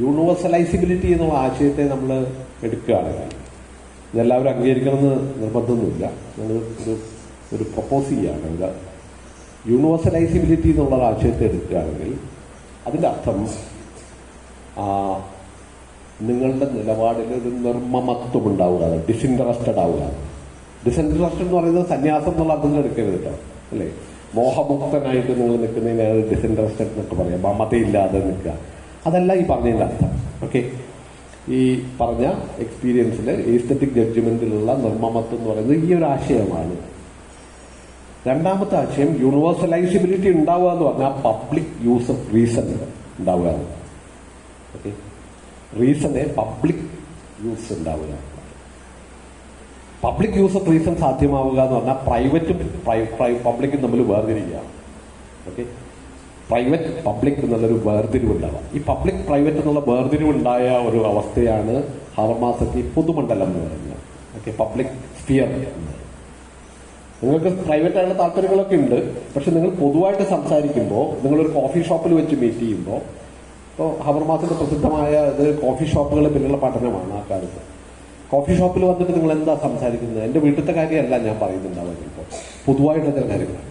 യൂണിവേഴ്സലൈസിബിലിറ്റി എന്നുള്ള ആശയത്തെ നമ്മൾ എടുക്കുകയാണെങ്കിൽ ഇതെല്ലാവരും അംഗീകരിക്കണമെന്ന് നിർബന്ധമൊന്നുമില്ല, നമ്മൾ ഒരു പ്രപ്പോസ് ചെയ്യുകയാണ്. ഇവിടെ യൂണിവേഴ്സലൈസിബിലിറ്റി എന്നുള്ള ആശയത്തെ എടുക്കുകയാണെങ്കിൽ അതിന്റെ അർത്ഥം നിങ്ങളുടെ നിലപാടിൽ ഒരു നിർമ്മമത്വം ഉണ്ടാവുക, ഡിസിൻട്രസ്റ്റഡ് ആവുക. ഡിസിൻട്രസ്റ്റഡ് എന്ന് പറയുന്നത് സന്യാസം എന്നുള്ള അർത്ഥത്തിൽ എടുക്കരുത് കേട്ടോ, അല്ലേ? മോഹമുക്തനായിട്ട് നിങ്ങൾ നിൽക്കുന്നതിനാണ് ഡിസിൻട്രസ്റ്റഡ് എന്നൊക്കെ പറയാം, മമതയില്ലാതെ നിൽക്കുക. അതല്ല ഈ പറഞ്ഞതിന്റെ അർത്ഥം. ഓക്കെ, ഈ പറഞ്ഞ എക്സ്പീരിയൻസിൽ എസ്തെറ്റിക് ജഡ്ജ്മെന്റിലുള്ള നിർമ്മമത്വം എന്ന് പറയുന്നത് ഈ ഒരു ആശയമാണ്. രണ്ടാമത്തെ ആശയം യൂണിവേഴ്സലൈസിബിലിറ്റി ഉണ്ടാവുക എന്ന് പറഞ്ഞാൽ പബ്ലിക് യൂസ് ഓഫ് റീസൺ ഉണ്ടാവുക. ഓക്കെ, റീസണെ പബ്ലിക് യൂസ് ഉണ്ടാവുക. പബ്ലിക് യൂസ് ഓഫ് റീസൺ സാധ്യമാവുക എന്ന് പറഞ്ഞാൽ പ്രൈവറ്റും പബ്ലിക്കും തമ്മിൽ വേർതിരിക്കുക. ഓക്കെ, പ്രൈവറ്റ് പബ്ലിക് എന്നുള്ളൊരു വേർതിരിവുണ്ടാവാം. ഈ പബ്ലിക് പ്രൈവറ്റ് എന്നുള്ള വേർതിരിവുണ്ടായ ഒരു അവസ്ഥയാണ് ഹബർമാസത്തിൽ പൊതുമണ്ഡലം എന്ന് പറയുന്നത്. Okay, public sphere. നിങ്ങൾക്ക് പ്രൈവറ്റ് ആയിട്ടുള്ള താല്പര്യങ്ങളൊക്കെ ഉണ്ട്, പക്ഷെ നിങ്ങൾ പൊതുവായിട്ട് സംസാരിക്കുമ്പോൾ, നിങ്ങളൊരു കോഫി ഷോപ്പിൽ വെച്ച് മീറ്റ് ചെയ്യുമ്പോൾ, ഇപ്പോൾ ഹബർമാസത്തിന്റെ പ്രസിദ്ധമായ ഇത് കോഫി ഷോപ്പുകളെ പിന്നുള്ള പഠനമാണ് ആ കാലത്ത്. കോഫി ഷോപ്പിൽ വന്നിട്ട് നിങ്ങൾ എന്താ സംസാരിക്കുന്നത്? എന്റെ വീട്ടിലത്തെ കാര്യമല്ല ഞാൻ പറയുന്നുണ്ടാവുക, ചിലപ്പോൾ പൊതുവായിട്ടുള്ള ചില കാര്യങ്ങളാണ്.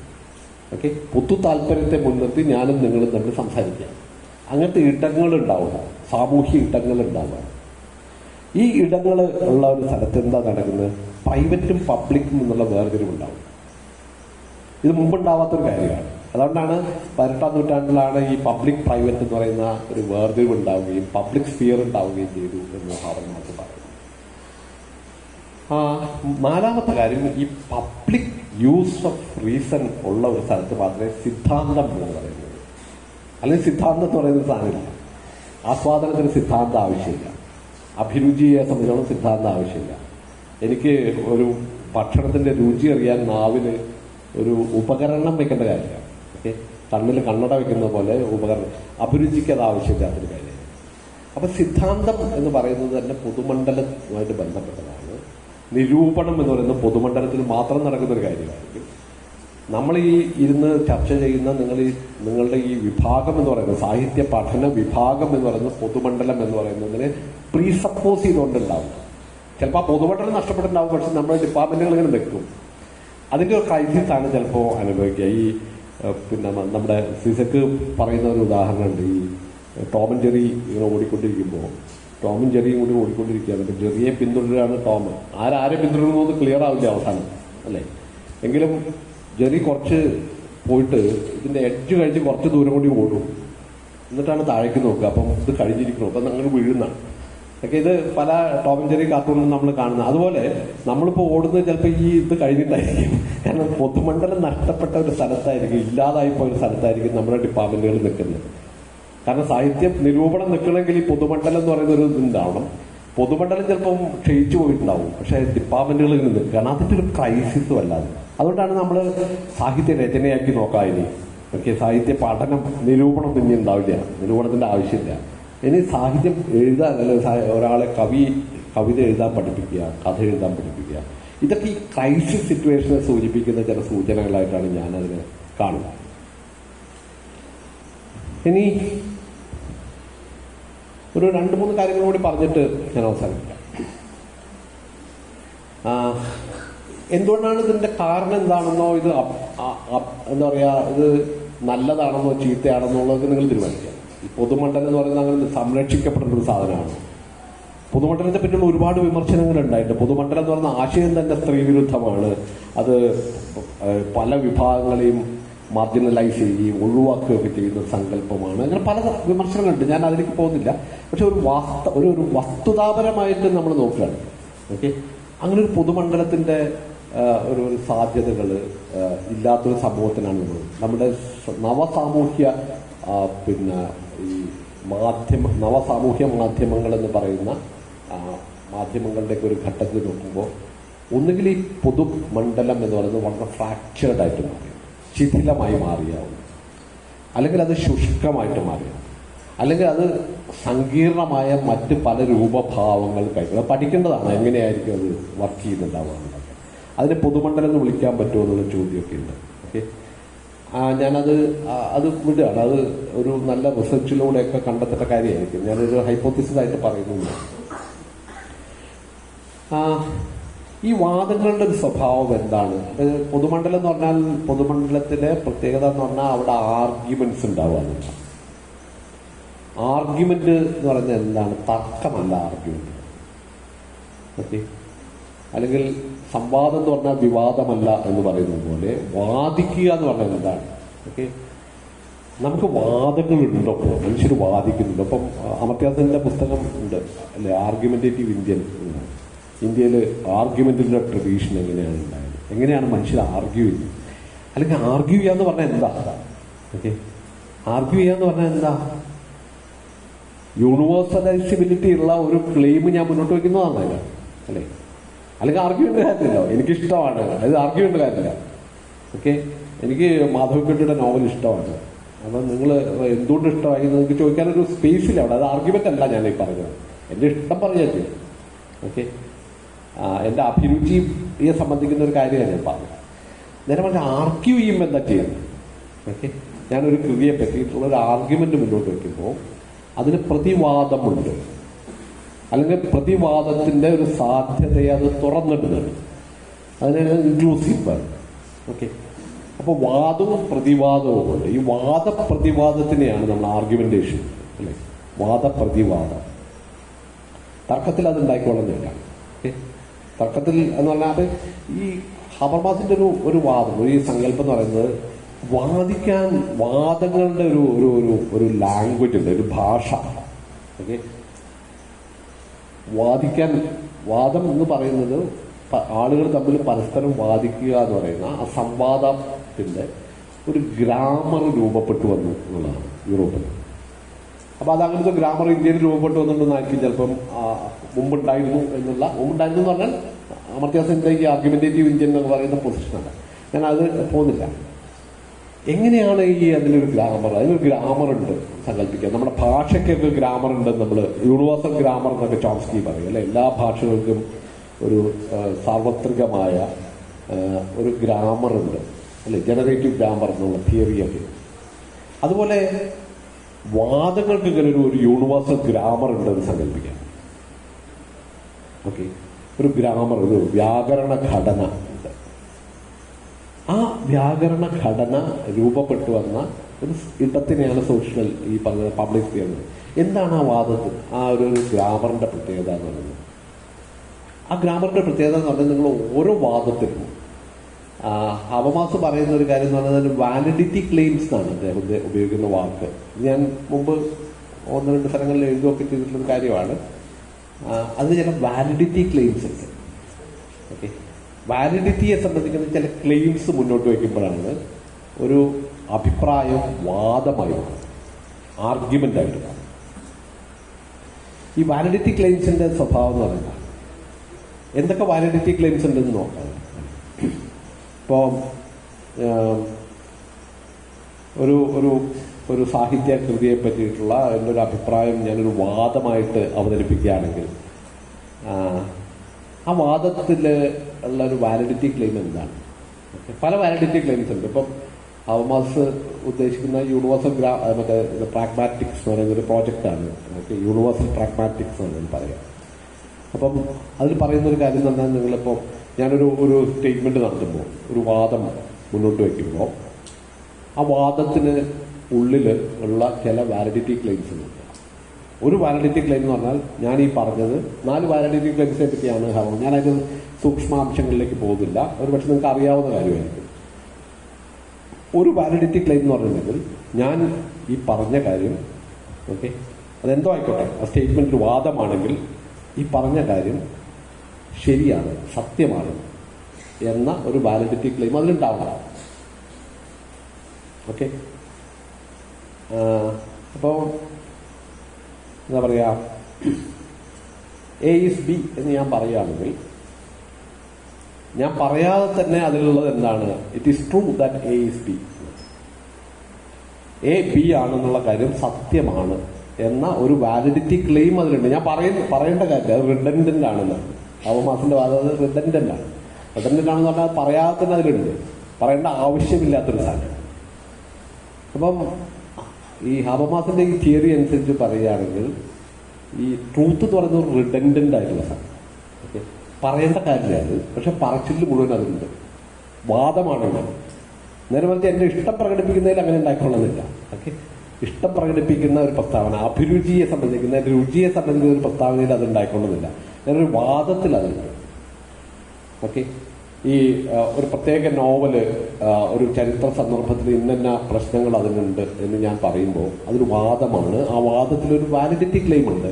ഓക്കെ, പൊതു താല്പര്യത്തെ മുൻനിർത്തി ഞാനും നിങ്ങളും തമ്മിൽ സംസാരിക്കാം. അങ്ങനത്തെ ഇടങ്ങളുണ്ടാവുക, സാമൂഹ്യ ഇടങ്ങളുണ്ടാവുക. ഈ ഇടങ്ങൾ ഉള്ള ഒരു സ്ഥലത്ത് എന്താ നടക്കുന്നത്? പ്രൈവറ്റും പബ്ലിക്കും എന്നുള്ള വേർതിരിവുണ്ടാവും. ഇത് മുമ്പുണ്ടാവാത്തൊരു കാര്യമാണ്. അതുകൊണ്ടാണ് 18ാം നൂറ്റാണ്ടിലാണ് ഈ പബ്ലിക് പ്രൈവറ്റ് എന്ന് പറയുന്ന ഒരു വേർതിരിവ് ഉണ്ടാവുകയും പബ്ലിക് സ്ഫിയർ ഉണ്ടാവുകയും ചെയ്തു എന്ന് ഹാബർമാസ് പറയുന്നു. നാലാമത്തെ കാര്യം, ഈ പബ്ലിക് യൂസ് ഓഫ് റീസൺ ഉള്ള ഒരു സ്ഥലത്ത് മാത്രമേ സിദ്ധാന്തം എന്ന് പറയുന്നത്, അല്ലെങ്കിൽ സിദ്ധാന്തം എന്ന് പറയുന്ന സാധനമില്ല. ആസ്വാദനത്തിന് സിദ്ധാന്തം ആവശ്യമില്ല, അഭിരുചിയെ സംബന്ധിച്ചോളം സിദ്ധാന്തം ആവശ്യമില്ല. എനിക്ക് ഒരു ഭക്ഷണത്തിന്റെ രുചി അറിയാൻ നാവിന് ഒരു ഉപകരണം വെക്കേണ്ട കാര്യമാണ്. ഓക്കെ, കണ്ണിൽ കണ്ണട വെക്കുന്ന പോലെ ഉപകരണം, അഭിരുചിക്ക് അത് ആവശ്യമില്ലാത്തൊരു കാര്യമാണ്. അപ്പൊ സിദ്ധാന്തം എന്ന് പറയുന്നത് തന്നെ പൊതുമണ്ഡലവുമായിട്ട് ബന്ധപ്പെട്ടതാണ്. നിരൂപണം എന്ന് പറയുന്നത് പൊതുമണ്ഡലത്തിൽ മാത്രം നടക്കുന്ന ഒരു കാര്യമായിരിക്കും. നമ്മൾ ഈ ഇരുന്ന് ചർച്ച ചെയ്യുന്ന നിങ്ങളുടെ ഈ വിഭാഗം എന്ന് പറയുന്നത്, സാഹിത്യ പഠന വിഭാഗം എന്ന് പറയുന്നത് പൊതുമണ്ഡലം എന്ന് പറയുന്നതിന് പ്രീസപ്പോസ് ചെയ്തുകൊണ്ടുണ്ടാവും. ചിലപ്പോൾ ആ പൊതുമണ്ഡലം നഷ്ടപ്പെട്ടുണ്ടാവും, പക്ഷെ നമ്മുടെ ഡിപ്പാർട്ട്മെന്റുകൾ ഇങ്ങനെ നിൽക്കും. അതിന്റെ ഒരു ക്രൈസിസ് ആണ് ചിലപ്പോൾ അനുഭവിക്കുക. ഈ പിന്നെ നമ്മുടെ സിസക്ക് പറയുന്ന ഒരു ഉദാഹരണമുണ്ട്. ഈ ടോം ആൻഡ് ജെറി ഇങ്ങനെ ഓടിക്കൊണ്ടിരിക്കുമ്പോൾ ടോമും ജെറിയും കൂടി ഓടിക്കൊണ്ടിരിക്കുകയാണ്. അപ്പം ജെറിയെ പിന്തുടരുകയാണ് ടോം. ആരെ പിന്തുടരുന്നു എന്ന് ക്ലിയർ ആവില്ല അവസാനം, അല്ലേ? എങ്കിലും ജെറി കുറച്ച് പോയിട്ട് ഇതിന്റെ എഡ്ജ് കഴിഞ്ഞ് കുറച്ച് ദൂരം കൂടി ഓടും, എന്നിട്ടാണ് താഴേക്ക് നോക്കുക. അപ്പം ഇത് കഴിഞ്ഞിരിക്കണം, അപ്പം അങ്ങനെ വീഴുന്നതാണ്. ഒക്കെ ഇത് പല ടോം ആൻഡ് ജെറി കാർട്ടൂണിലും നമ്മൾ കാണുന്നത്. അതുപോലെ നമ്മളിപ്പോൾ ഓടുന്നത് ചിലപ്പോൾ ഈ ഇത് കഴിഞ്ഞിട്ടായിരിക്കും. കാരണം പൊതുമണ്ഡലം നഷ്ടപ്പെട്ട ഒരു സ്ഥലത്തായിരിക്കും, ഇല്ലാതായിപ്പോയ ഒരു സ്ഥലത്തായിരിക്കും നമ്മുടെ ഡിപ്പാർട്ട്മെന്റുകൾ നിൽക്കുന്നത്. കാരണം സാഹിത്യം നിരൂപണം നിൽക്കണമെങ്കിൽ ഈ പൊതുമണ്ഡലം എന്ന് പറയുന്ന ഒരു ഇതുണ്ടാവണം. പൊതുമണ്ഡലം ചിലപ്പം ക്ഷയിച്ചു പോയിട്ടുണ്ടാവും, പക്ഷെ ഡിപ്പാർട്ട്മെന്റുകൾ ഇങ്ങനെ നിൽക്കുക. കാരണം അതിന്റെ ഒരു ക്രൈസിസും അല്ലാതെ. അതുകൊണ്ടാണ് നമ്മൾ സാഹിത്യ രചനയാക്കി നോക്കാം. ഇനി ഓക്കെ, സാഹിത്യ പഠനം, നിരൂപണം പിന്നെ ഉണ്ടാവില്ല, നിരൂപണത്തിന്റെ ആവശ്യമില്ല. ഇനി സാഹിത്യം എഴുതാൻ, അല്ലെങ്കിൽ ഒരാളെ കവിത എഴുതാൻ പഠിപ്പിക്കുക, കഥ എഴുതാൻ പഠിപ്പിക്കുക, ഇതൊക്കെ ഈ ക്രൈസിസ് സിറ്റുവേഷനെ സൂചിപ്പിക്കുന്ന ചില സൂചനകളായിട്ടാണ് ഞാനതിനെ കാണുന്നത്. ഇനി ഒരു 2-3 കാര്യങ്ങൾ കൂടി പറഞ്ഞിട്ട് ഞാൻ അവസാനിപ്പിക്കാം. എന്തുകൊണ്ടാണ് ഇതിന്റെ കാരണം എന്താണെന്നോ, ഇത് എന്താ പറയാ, ഇത് നല്ലതാണെന്നോ ചീത്തയാണെന്നുള്ളത് നിങ്ങൾ തീരുമാനിക്കുക. ഈ പൊതുമണ്ഡലം എന്ന് പറയുന്നത് അങ്ങനെ സംരക്ഷിക്കപ്പെടുന്ന ഒരു സാധനമാണ്. പൊതുമണ്ഡലത്തെ പറ്റിയുള്ള ഒരുപാട് വിമർശനങ്ങൾ ഉണ്ടായിട്ടുണ്ട്. പൊതുമണ്ഡലം എന്ന് പറയുന്ന ആശയം തന്നെ സ്ത്രീ വിരുദ്ധമാണ്. അത് പല വിഭാഗങ്ങളെയും മാർജിനലൈസ് ചെയ്യുകയും ഒഴിവാക്കുകയൊക്കെ ചെയ്യുന്ന ഒരു സങ്കല്പമാണ്. അങ്ങനെ പല വിമർശനങ്ങളുണ്ട്, ഞാൻ അതിലേക്ക് പോകുന്നില്ല. പക്ഷെ ഒരു വസ്തുതാപരമായിട്ട് നമ്മൾ നോക്കുകയാണ്. ഓക്കെ, അങ്ങനെ ഒരു പൊതുമണ്ഡലത്തിന്റെ ഒരു സാധ്യതകൾ ഇല്ലാത്തൊരു സമൂഹത്തിനാണ് നമ്മുടെ നവസാമൂഹ്യ പിന്നെ ഈ നവസാമൂഹ്യ മാധ്യമങ്ങൾ എന്ന് പറയുന്ന മാധ്യമങ്ങളുടെയൊക്കെ ഒരു ഘട്ടത്തിൽ നോക്കുമ്പോൾ ഒന്നുകിൽ ഈ പൊതുമണ്ഡലം എന്ന് പറയുന്നത് വളരെ ഫ്രാക്ചേർഡ് ആയിട്ട് മാറി, ശിഥിലമായി മാറിയാവും, അല്ലെങ്കിൽ അത് ശുഷ്കമായിട്ട് മാറിയാവും, അല്ലെങ്കിൽ അത് സങ്കീർണമായ മറ്റ് പല രൂപഭാവങ്ങൾ കഴിക്കും. അത് പഠിക്കേണ്ടതാണ്, എങ്ങനെയായിരിക്കും അത് വർക്ക് ചെയ്യുന്നുണ്ടാവുക. അതിനെ പൊതുമണ്ഡലം എന്ന് വിളിക്കാൻ പറ്റുമോ എന്നുള്ള ചോദ്യമൊക്കെ ഉണ്ട്. ഓക്കെ, ഞാനത് വിടുകയാണ്. അത് ഒരു നല്ല റിസർച്ചിലൂടെയൊക്കെ കണ്ടെത്തേണ്ട കാര്യമായിരിക്കും. ഞാനൊരു ഹൈപ്പോത്തിസിസ് ആയിട്ട് പറയുന്നില്ല. ഈ വാദങ്ങളുടെ ഒരു സ്വഭാവം എന്താണ്? പൊതുമണ്ഡലം എന്ന് പറഞ്ഞാൽ പൊതുമണ്ഡലത്തിലെ പ്രത്യേകത എന്ന് പറഞ്ഞാൽ അവിടെ ആർഗ്യുമെന്റ്സ് ഉണ്ടാവുക. ആർഗ്യുമെന്റ് എന്ന് പറഞ്ഞാൽ എന്താണ്? തർക്കമല്ല ആർഗ്യുമെന്റ്. ഓക്കെ, അല്ലെങ്കിൽ സംവാദം എന്ന് പറഞ്ഞാൽ വിവാദമല്ല എന്ന് പറയുന്നത് പോലെ വാദിക്കുക എന്ന് പറഞ്ഞാൽ എന്താണ്? ഓക്കെ, നമുക്ക് വാദങ്ങളുണ്ടോ? മനുഷ്യർ വാദിക്കുന്നുണ്ടോ? അപ്പം അമർത്യാസന്റെ പുസ്തകം ഉണ്ട് അല്ലെ, ആർഗ്യുമെന്റേറ്റീവ് ഇന്ത്യയിൽ ആർഗ്യുമെന്റിന്റെ ട്രഡീഷൻ എങ്ങനെയാണ് ഉണ്ടായത്, എങ്ങനെയാണ് മനുഷ്യർ ആർഗ്യൂ ചെയ്യുന്നത്, അല്ലെങ്കിൽ ആർഗ്യൂ ചെയ്യാന്ന് പറഞ്ഞാൽ എന്താ? ഓക്കെ, ആർഗ്യൂ ചെയ്യാന്ന് പറഞ്ഞാൽ എന്താ? യൂണിവേഴ്സലൈസിബിലിറ്റി ഉള്ള ഒരു ക്ലെയിം ഞാൻ മുന്നോട്ട് വയ്ക്കുന്നതാണ് അതിന്, അല്ലേ? അല്ലെങ്കിൽ ആർഗ്യുമെന്റ് കാര്യമില്ലല്ലോ, എനിക്കിഷ്ടമാണ്, അത് ആർഗ്യുമെന്റ് കാര്യമില്ല. ഓക്കെ, എനിക്ക് മാധവിക്കുട്ടിയുടെ നോവൽ ഇഷ്ടമാണ്. അപ്പം നിങ്ങൾ എന്തുകൊണ്ട് ഇഷ്ടമായി നിങ്ങൾക്ക് ചോദിക്കാനൊരു സ്പേസില്ല അവിടെ. അത് ആർഗ്യുമെന്റ് അല്ല ഞാൻ ഈ പറഞ്ഞത്, എൻ്റെ ഇഷ്ടം പറഞ്ഞാൽ. ഓക്കെ, എൻ്റെ അഭിരുചിയെ സംബന്ധിക്കുന്ന ഒരു കാര്യമാണ് ഞാൻ പറഞ്ഞത്. നേരെ മറിച്ച് ആർഗ്യൂ ചെയ്യുമ്പോൾ എന്താ ചെയ്യുന്നത്? ഓക്കെ, ഞാനൊരു കൃതിയെ പറ്റിയിട്ടുള്ള ഒരു ആർഗ്യുമെന്റ് മുന്നോട്ട് വയ്ക്കുമ്പോൾ അതിന് പ്രതിവാദമുണ്ട്, അല്ലെങ്കിൽ പ്രതിവാദത്തിന്റെ ഒരു സാധ്യതയെ അത് തുറന്നിടുന്നുണ്ട്. അതിന് ഇൻക്ലൂസീവ്. ഓക്കെ, അപ്പോൾ വാദവും പ്രതിവാദവും ഉണ്ട്. ഈ വാദപ്രതിവാദത്തിനെയാണ് നമ്മൾ ആർഗ്യുമെന്റേഷൻ, അല്ലെ? വാദപ്രതിവാദം തർക്കത്തിൽ അത് ഉണ്ടായിക്കൊള്ളുന്നില്ല. ഓക്കെ, തർക്കത്തിൽ എന്ന് പറഞ്ഞാൽ ഈ ഹബർമാസിന്റെ ഒരു വാദം, ഒരു സങ്കല്പം എന്ന് പറയുന്നത് വാദിക്കാൻ വാദങ്ങളുടെ ഒരു ലാംഗ്വേജ് ഉണ്ട്, ഒരു ഭാഷ. ഓക്കെ, വാദം എന്ന് പറയുന്നത് ആളുകൾ തമ്മിൽ പരസ്പരം വാദിക്കുക എന്ന് പറയുന്ന ആ സംവാദത്തിന്റെ ഒരു ഗ്രാമർ രൂപപ്പെട്ടു വന്നു എന്നുള്ളതാണ് യൂറോപ്പിൽ. അപ്പൊ അത് അങ്ങനത്തെ ഗ്രാമർ ഇന്ത്യയിൽ രൂപപ്പെട്ടു വന്നിട്ടുണ്ടെന്നായിരിക്കും ചിലപ്പം മുമ്പുണ്ടായിരുന്നു എന്ന് പറഞ്ഞാൽ അമർത്യാസന്റെ ഈ ആർഗ്യുമെന്റേറ്റീവ് ഇന്ത്യൻ എന്ന് പറയുന്ന പൊസിഷനാണ്. ഞാൻ അത് പോകുന്നില്ല. എങ്ങനെയാണ് അതിനൊരു ഗ്രാമർ ഉണ്ട് സങ്കല്പിക്കുക. നമ്മുടെ ഭാഷയ്ക്കൊക്കെ ഗ്രാമർ ഉണ്ട്. നമ്മൾ യൂണിവേഴ്സൽ ഗ്രാമർ എന്നൊക്കെ ചോംസ്കി പറയും, അല്ലെ? എല്ലാ ഭാഷകൾക്കും ഒരു സാർവത്രികമായ ഒരു ഗ്രാമർ ഉണ്ട്, അല്ലെ? ജനറേറ്റീവ് ഗ്രാമർ എന്നുള്ള തിയറിയൊക്കെ. അതുപോലെ വാദങ്ങൾക്ക് ഇങ്ങനെ ഒരു യൂണിവേഴ്സൽ ഗ്രാമർ ഉണ്ടെന്ന് സങ്കല്പിക്കാം. ഓക്കെ, ഒരു ഗ്രാമർ, ഒരു വ്യാകരണ ഘടന ഉണ്ട്. ആ വ്യാകരണ ഘടന രൂപപ്പെട്ടു വന്ന ഒരു ഇടത്തിനെയാണ് സോഷ്യൽ ഈ പറഞ്ഞ പബ്ലിക് തിയറി. എന്താണ് ആ വാദത്തിൽ ആ ഒരു ഗ്രാമറിന്റെ പ്രത്യേകത എന്ന് പറയുന്നത്? ആ ഗ്രാമറിന്റെ പ്രത്യേകത എന്ന് പറഞ്ഞാൽ നിങ്ങൾ ഓരോ വാദത്തിലും ഹബർമാസ് പറയുന്ന ഒരു കാര്യം എന്ന് പറഞ്ഞാൽ വാലിഡിറ്റി ക്ലെയിംസ് എന്നാണ് അദ്ദേഹം ഉപയോഗിക്കുന്ന വാക്ക്. ഞാൻ മുമ്പ് 1-2 സ്ഥലങ്ങളിൽ എഴുതുകയൊക്കെ ചെയ്തിട്ടുള്ള ഒരു കാര്യമാണ്. അതിന് ചില വാലിഡിറ്റി ക്ലെയിംസ് ഉണ്ട്. ഓക്കെ, വാലിഡിറ്റിയെ സംബന്ധിക്കുന്ന ചില ക്ലെയിംസ് മുന്നോട്ട് വയ്ക്കുമ്പോഴാണ് ഒരു അഭിപ്രായം വാദമായി മാറും, ആർഗ്യുമെന്റ് ആയിട്ട് മാറും. ഈ വാലിഡിറ്റി ക്ലെയിംസിന്റെ സ്വഭാവം എന്ന് പറയുന്നത് എന്തൊക്കെ വാലിഡിറ്റി ക്ലെയിംസ് ഉണ്ടെന്ന് നോക്കാം. ഇപ്പോൾ ഒരു സാഹിത്യ കൃതിയെ പറ്റിയിട്ടുള്ള എൻ്റെ ഒരു അഭിപ്രായം ഞാനൊരു വാദമായിട്ട് അവതരിപ്പിക്കുകയാണെങ്കിൽ ആ വാദത്തിൽ ഉള്ള ഒരു വാലിഡിറ്റി ക്ലെയിം എന്താണ്? പല വാലിഡിറ്റി ക്ലെയിംസ് ഉണ്ട്. ഇപ്പം ഹബർമാസ് ഉദ്ദേശിക്കുന്ന യൂണിവേഴ്സൽ പ്രാഗ്മാറ്റിക്സ് എന്ന് പറയുന്ന ഒരു പ്രോജക്റ്റാണ്. യൂണിവേഴ്സൽ പ്രാഗ്മാറ്റിക്സ് എന്ന് പറയാം. അപ്പം അതിൽ പറയുന്ന ഒരു കാര്യം എന്ന് പറഞ്ഞാൽ, നിങ്ങളിപ്പോൾ ഞാനൊരു സ്റ്റേറ്റ്മെന്റ് നടത്തുമ്പോൾ, ഒരു വാദം മുന്നോട്ട് വയ്ക്കുമ്പോൾ, ആ വാദത്തിന് ഉള്ളിൽ ഉള്ള ചില വാലിഡിറ്റി ക്ലെയിംസ് ഉണ്ട്. ഒരു വാലിഡിറ്റി ക്ലെയിം എന്ന് പറഞ്ഞാൽ ഞാൻ ഈ പറഞ്ഞത് 4 വാലിഡിറ്റി ക്ലെയിംസിനെ പറ്റിയാണ് ഞാൻ അതിന് സൂക്ഷ്മാംശങ്ങളിലേക്ക് പോകുന്നില്ല, ഒരു പക്ഷെ നിങ്ങൾക്ക് അറിയാവുന്ന കാര്യമായിരിക്കും. ഒരു വാലിഡിറ്റി ക്ലെയിം എന്ന് പറഞ്ഞിട്ടുണ്ടെങ്കിൽ ഞാൻ ഈ പറഞ്ഞ കാര്യം, ഓക്കെ, അതെന്തോ ആയിക്കോട്ടെ, ആ സ്റ്റേറ്റ്മെന്റ് ഒരു വാദമാണെങ്കിൽ ഈ പറഞ്ഞ കാര്യം ശരിയാണ്, സത്യമാണ് എന്ന ഒരു വാലിഡിറ്റി ക്ലെയിം അതിലുണ്ടാവണം. ഓക്കെ, അപ്പോൾ എന്താ പറയാ, എ ഈസ് ബി എന്ന് ഞാൻ പറയുകയാണെങ്കിൽ ഞാൻ പറയാതെ തന്നെ അതിലുള്ളത് എന്താണ്? It is true that A is B, A B ആണെന്നുള്ള കാര്യം സത്യമാണ് എന്ന ഒരു വാലിഡിറ്റി ക്ലെയിം അതിലുണ്ട്. ഞാൻ പറയേണ്ട കാര്യം അത് റിഡൻഡന്റ് ആണെന്നാണ്. ഹബമാസിന്റെ വാദം അത് റിഡൻഡന്റ് ആണ്. റിഡൻഡന്റ് ആണെന്ന് പറഞ്ഞാൽ പറയാതെ തന്നെ അതിലുണ്ട്, പറയേണ്ട ആവശ്യമില്ലാത്തൊരു സാധനം. അപ്പം ഈ ഹബമാസിന്റെ ഈ തിയറി അനുസരിച്ച് പറയുകയാണെങ്കിൽ ഈ ട്രൂത്ത് എന്ന് പറയുന്നത് ഒരു റിഡൻഡന്റ് ആയിട്ടുള്ള സാധനം. ഓക്കെ, പറയേണ്ട കാര്യമാണ്, പക്ഷെ പറച്ചിൽ മുഴുവൻ അതുണ്ട്, വാദമാണെങ്കിൽ. നേരെ മറിച്ച് എന്റെ ഇഷ്ടം പ്രകടിപ്പിക്കുന്നതിൽ അങ്ങനെ ഉണ്ടായിക്കൊള്ളുന്നില്ല. ഓക്കെ, ഇഷ്ടം പ്രകടിപ്പിക്കുന്ന ഒരു പ്രസ്താവന, അഭിരുചിയെ സംബന്ധിക്കുന്ന, രുചിയെ സംബന്ധിക്കുന്ന ഒരു പ്രസ്താവനയിൽ അത് ഉണ്ടായിക്കൊള്ളുന്നില്ല. ഞാനൊരു വാദത്തിൽ അതുണ്ട്. ഓക്കെ, ഈ ഒരു പ്രത്യേക നോവല്, ഒരു ചരിത്ര സന്ദർഭത്തിൽ ഇന്ന പ്രശ്നങ്ങൾ അതിനുണ്ട് എന്ന് ഞാൻ പറയുമ്പോൾ അതൊരു വാദമാണ്. ആ വാദത്തിലൊരു വാലിഡിറ്റി ക്ലെയിം ഉണ്ട്.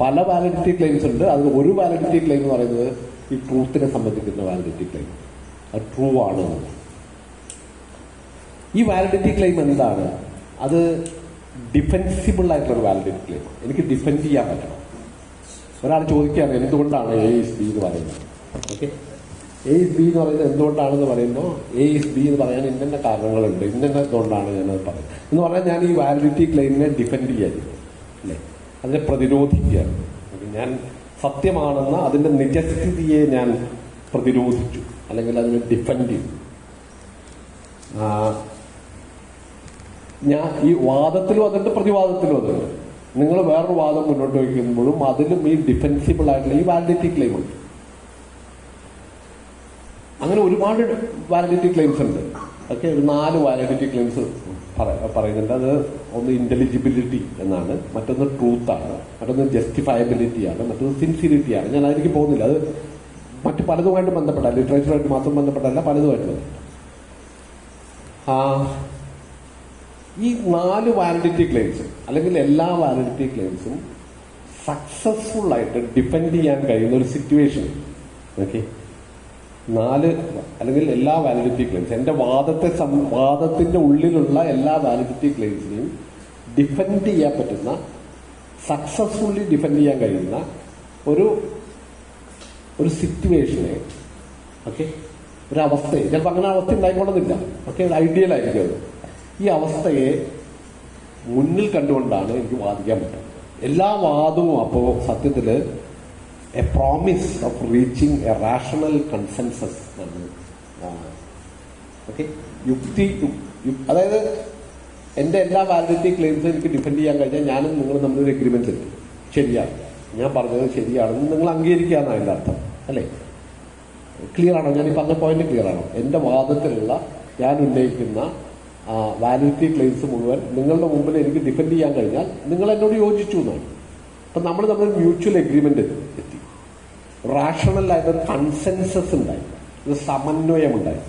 പല വാലിഡിറ്റി ക്ലെയിംസ് ഉണ്ട്. അതിൽ ഒരു വാലിഡിറ്റി ക്ലെയിം എന്ന് പറയുന്നത് ഈ ട്രൂത്തിനെ സംബന്ധിക്കുന്ന വാലിഡിറ്റി ക്ലെയിം, അത് ട്രൂ ആണ്. ഈ വാലിഡിറ്റി ക്ലെയിം എന്താണ്? അത് ഡിഫെൻസിബിൾ ആയിട്ടുള്ള ഒരു വാലിഡിറ്റി ക്ലെയിം. എനിക്ക് ഡിഫെൻഡ് ചെയ്യാൻ പറ്റണം. ഒരാൾ ചോദിക്കുകയാണ് എന്തുകൊണ്ടാണ് എ ഈസ് ബി എന്ന് പറയുന്നത്. ഓക്കെ, എ ഈസ് ബി എന്ന് പറയുന്നത് എന്തുകൊണ്ടാണെന്ന് പറയുമ്പോൾ എ ഈസ് ബി എന്ന് പറയാൻ ഇന്ന കാരണങ്ങളുണ്ട്, എന്തുകൊണ്ടാണ് ഞാനത് പറയുന്നത് എന്ന് പറഞ്ഞാൽ ഞാൻ ഈ വാലിഡിറ്റി ക്ലെയിമിനെ ഡിഫെൻഡ് ചെയ്യായിരുന്നു, അല്ലേ, അതിനെ പ്രതിരോധിക്കുകയാണ്. ഞാൻ സത്യമാണെന്ന അതിന്റെ നിജസ്ഥിതിയെ ഞാൻ പ്രതിരോധിച്ചു, അല്ലെങ്കിൽ അതിനെ ഡിഫെൻഡ് ചെയ്തു. ഞാൻ ഈ വാദത്തിലും അതുണ്ട്, പ്രതിവാദത്തിലും അതുണ്ട്. നിങ്ങൾ വേറൊരു വാദം മുന്നോട്ട് വയ്ക്കുമ്പോഴും അതിലും ഈ ഡിഫെൻസിബിൾ ആയിട്ടുള്ള ഈ വാലിഡിറ്റി ക്ലെയിം ഉണ്ട്. അങ്ങനെ ഒരുപാട് വാലിഡിറ്റി ക്ലെയിംസ് ഉണ്ട്. ഓക്കെ, 4 വാലിഡിറ്റി ക്ലെയിംസ് പറയുന്നുണ്ട്. അത് ഒന്ന് ഇന്റലിജിബിലിറ്റി എന്നാണ്, മറ്റൊന്ന് ട്രൂത്താണ്, മറ്റൊന്ന് ജസ്റ്റിഫയബിലിറ്റിയാണ്, മറ്റൊന്ന് സിൻസിയറിറ്റിയാണ്. ഞാൻ അതിലേക്ക് പോകുന്നില്ല. അത് മറ്റു പലതുമായിട്ട് ബന്ധപ്പെട്ട, ലിറ്ററേച്ചറുമായിട്ട് മാത്രം ബന്ധപ്പെട്ടല്ല, പലതുമായിട്ട് ബന്ധപ്പെട്ട. ഈ 4 വാലിഡിറ്റി ക്ലെയിംസും അല്ലെങ്കിൽ എല്ലാ വാലിഡിറ്റി ക്ലെയിംസും സക്സസ്ഫുൾ ആയിട്ട് ഡിഫെൻഡ് ചെയ്യാൻ കഴിയുന്ന ഒരു സിറ്റുവേഷൻ. ഓക്കെ, 4 അല്ലെങ്കിൽ എല്ലാ വാലിഡിറ്റി ക്ലെയിംസ്, എന്റെ വാദത്തിന്റെ ഉള്ളിലുള്ള എല്ലാ വാലിഡിറ്റി ക്ലെയിംസിനെയും ഡിഫെൻഡ് ചെയ്യാൻ പറ്റുന്ന, സക്സസ്ഫുള്ളി ഡിഫെൻഡ് ചെയ്യാൻ കഴിയുന്ന ഒരു സിറ്റുവേഷനെ, ഓക്കെ, ഒരു അവസ്ഥയെ, ചിലപ്പോൾ അങ്ങനെ അവസ്ഥ ഉണ്ടായിക്കൊള്ളുന്നില്ല. ഓക്കെ, ഐഡിയൽ ആയിരിക്കും അത്. ഈ അവസ്ഥയെ മുന്നിൽ കണ്ടുകൊണ്ടാണ് എനിക്ക് വാദിക്കാൻ പറ്റുന്നത്. എല്ലാ വാദവും അപ്പോൾ സത്യത്തില് A promise of reaching A rational consensus. Okay, അതായത് എന്റെ എല്ലാ വാലിഡിറ്റി ക്ലെയിംസും എനിക്ക് ഡിഫെൻഡ് ചെയ്യാൻ കഴിഞ്ഞാൽ ഞാനും നിങ്ങളും തമ്മിലൊരു എഗ്രിമെന്റ് ഉണ്ട്. ശരിയാണ്, ഞാൻ പറഞ്ഞത് ശരിയാണെന്ന് നിങ്ങൾ അംഗീകരിക്കാന്നാണ് അതിന്റെ അർത്ഥം, അല്ലേ? ക്ലിയർ ആണോ? ഞാൻ ഈ പറഞ്ഞ പോയിന്റ് ക്ലിയർ ആണോ? എന്റെ വാദത്തിലുള്ള ഞാൻ ഉന്നയിക്കുന്ന വാലിഡിറ്റി ക്ലെയിംസ് മുഴുവൻ നിങ്ങളുടെ മുമ്പിൽ എനിക്ക് ഡിഫെൻഡ് ചെയ്യാൻ കഴിഞ്ഞാൽ നിങ്ങൾ എന്നോട് യോജിച്ചു എന്നാണ്. അപ്പൊ നമ്മൾ തമ്മിൽ മ്യൂച്വൽ എഗ്രിമെന്റ് എത്തി, റാഷണൽ ആയിട്ടൊരു കൺസെൻസസ് ഉണ്ടായി, ഒരു സമന്വയം ഉണ്ടായി.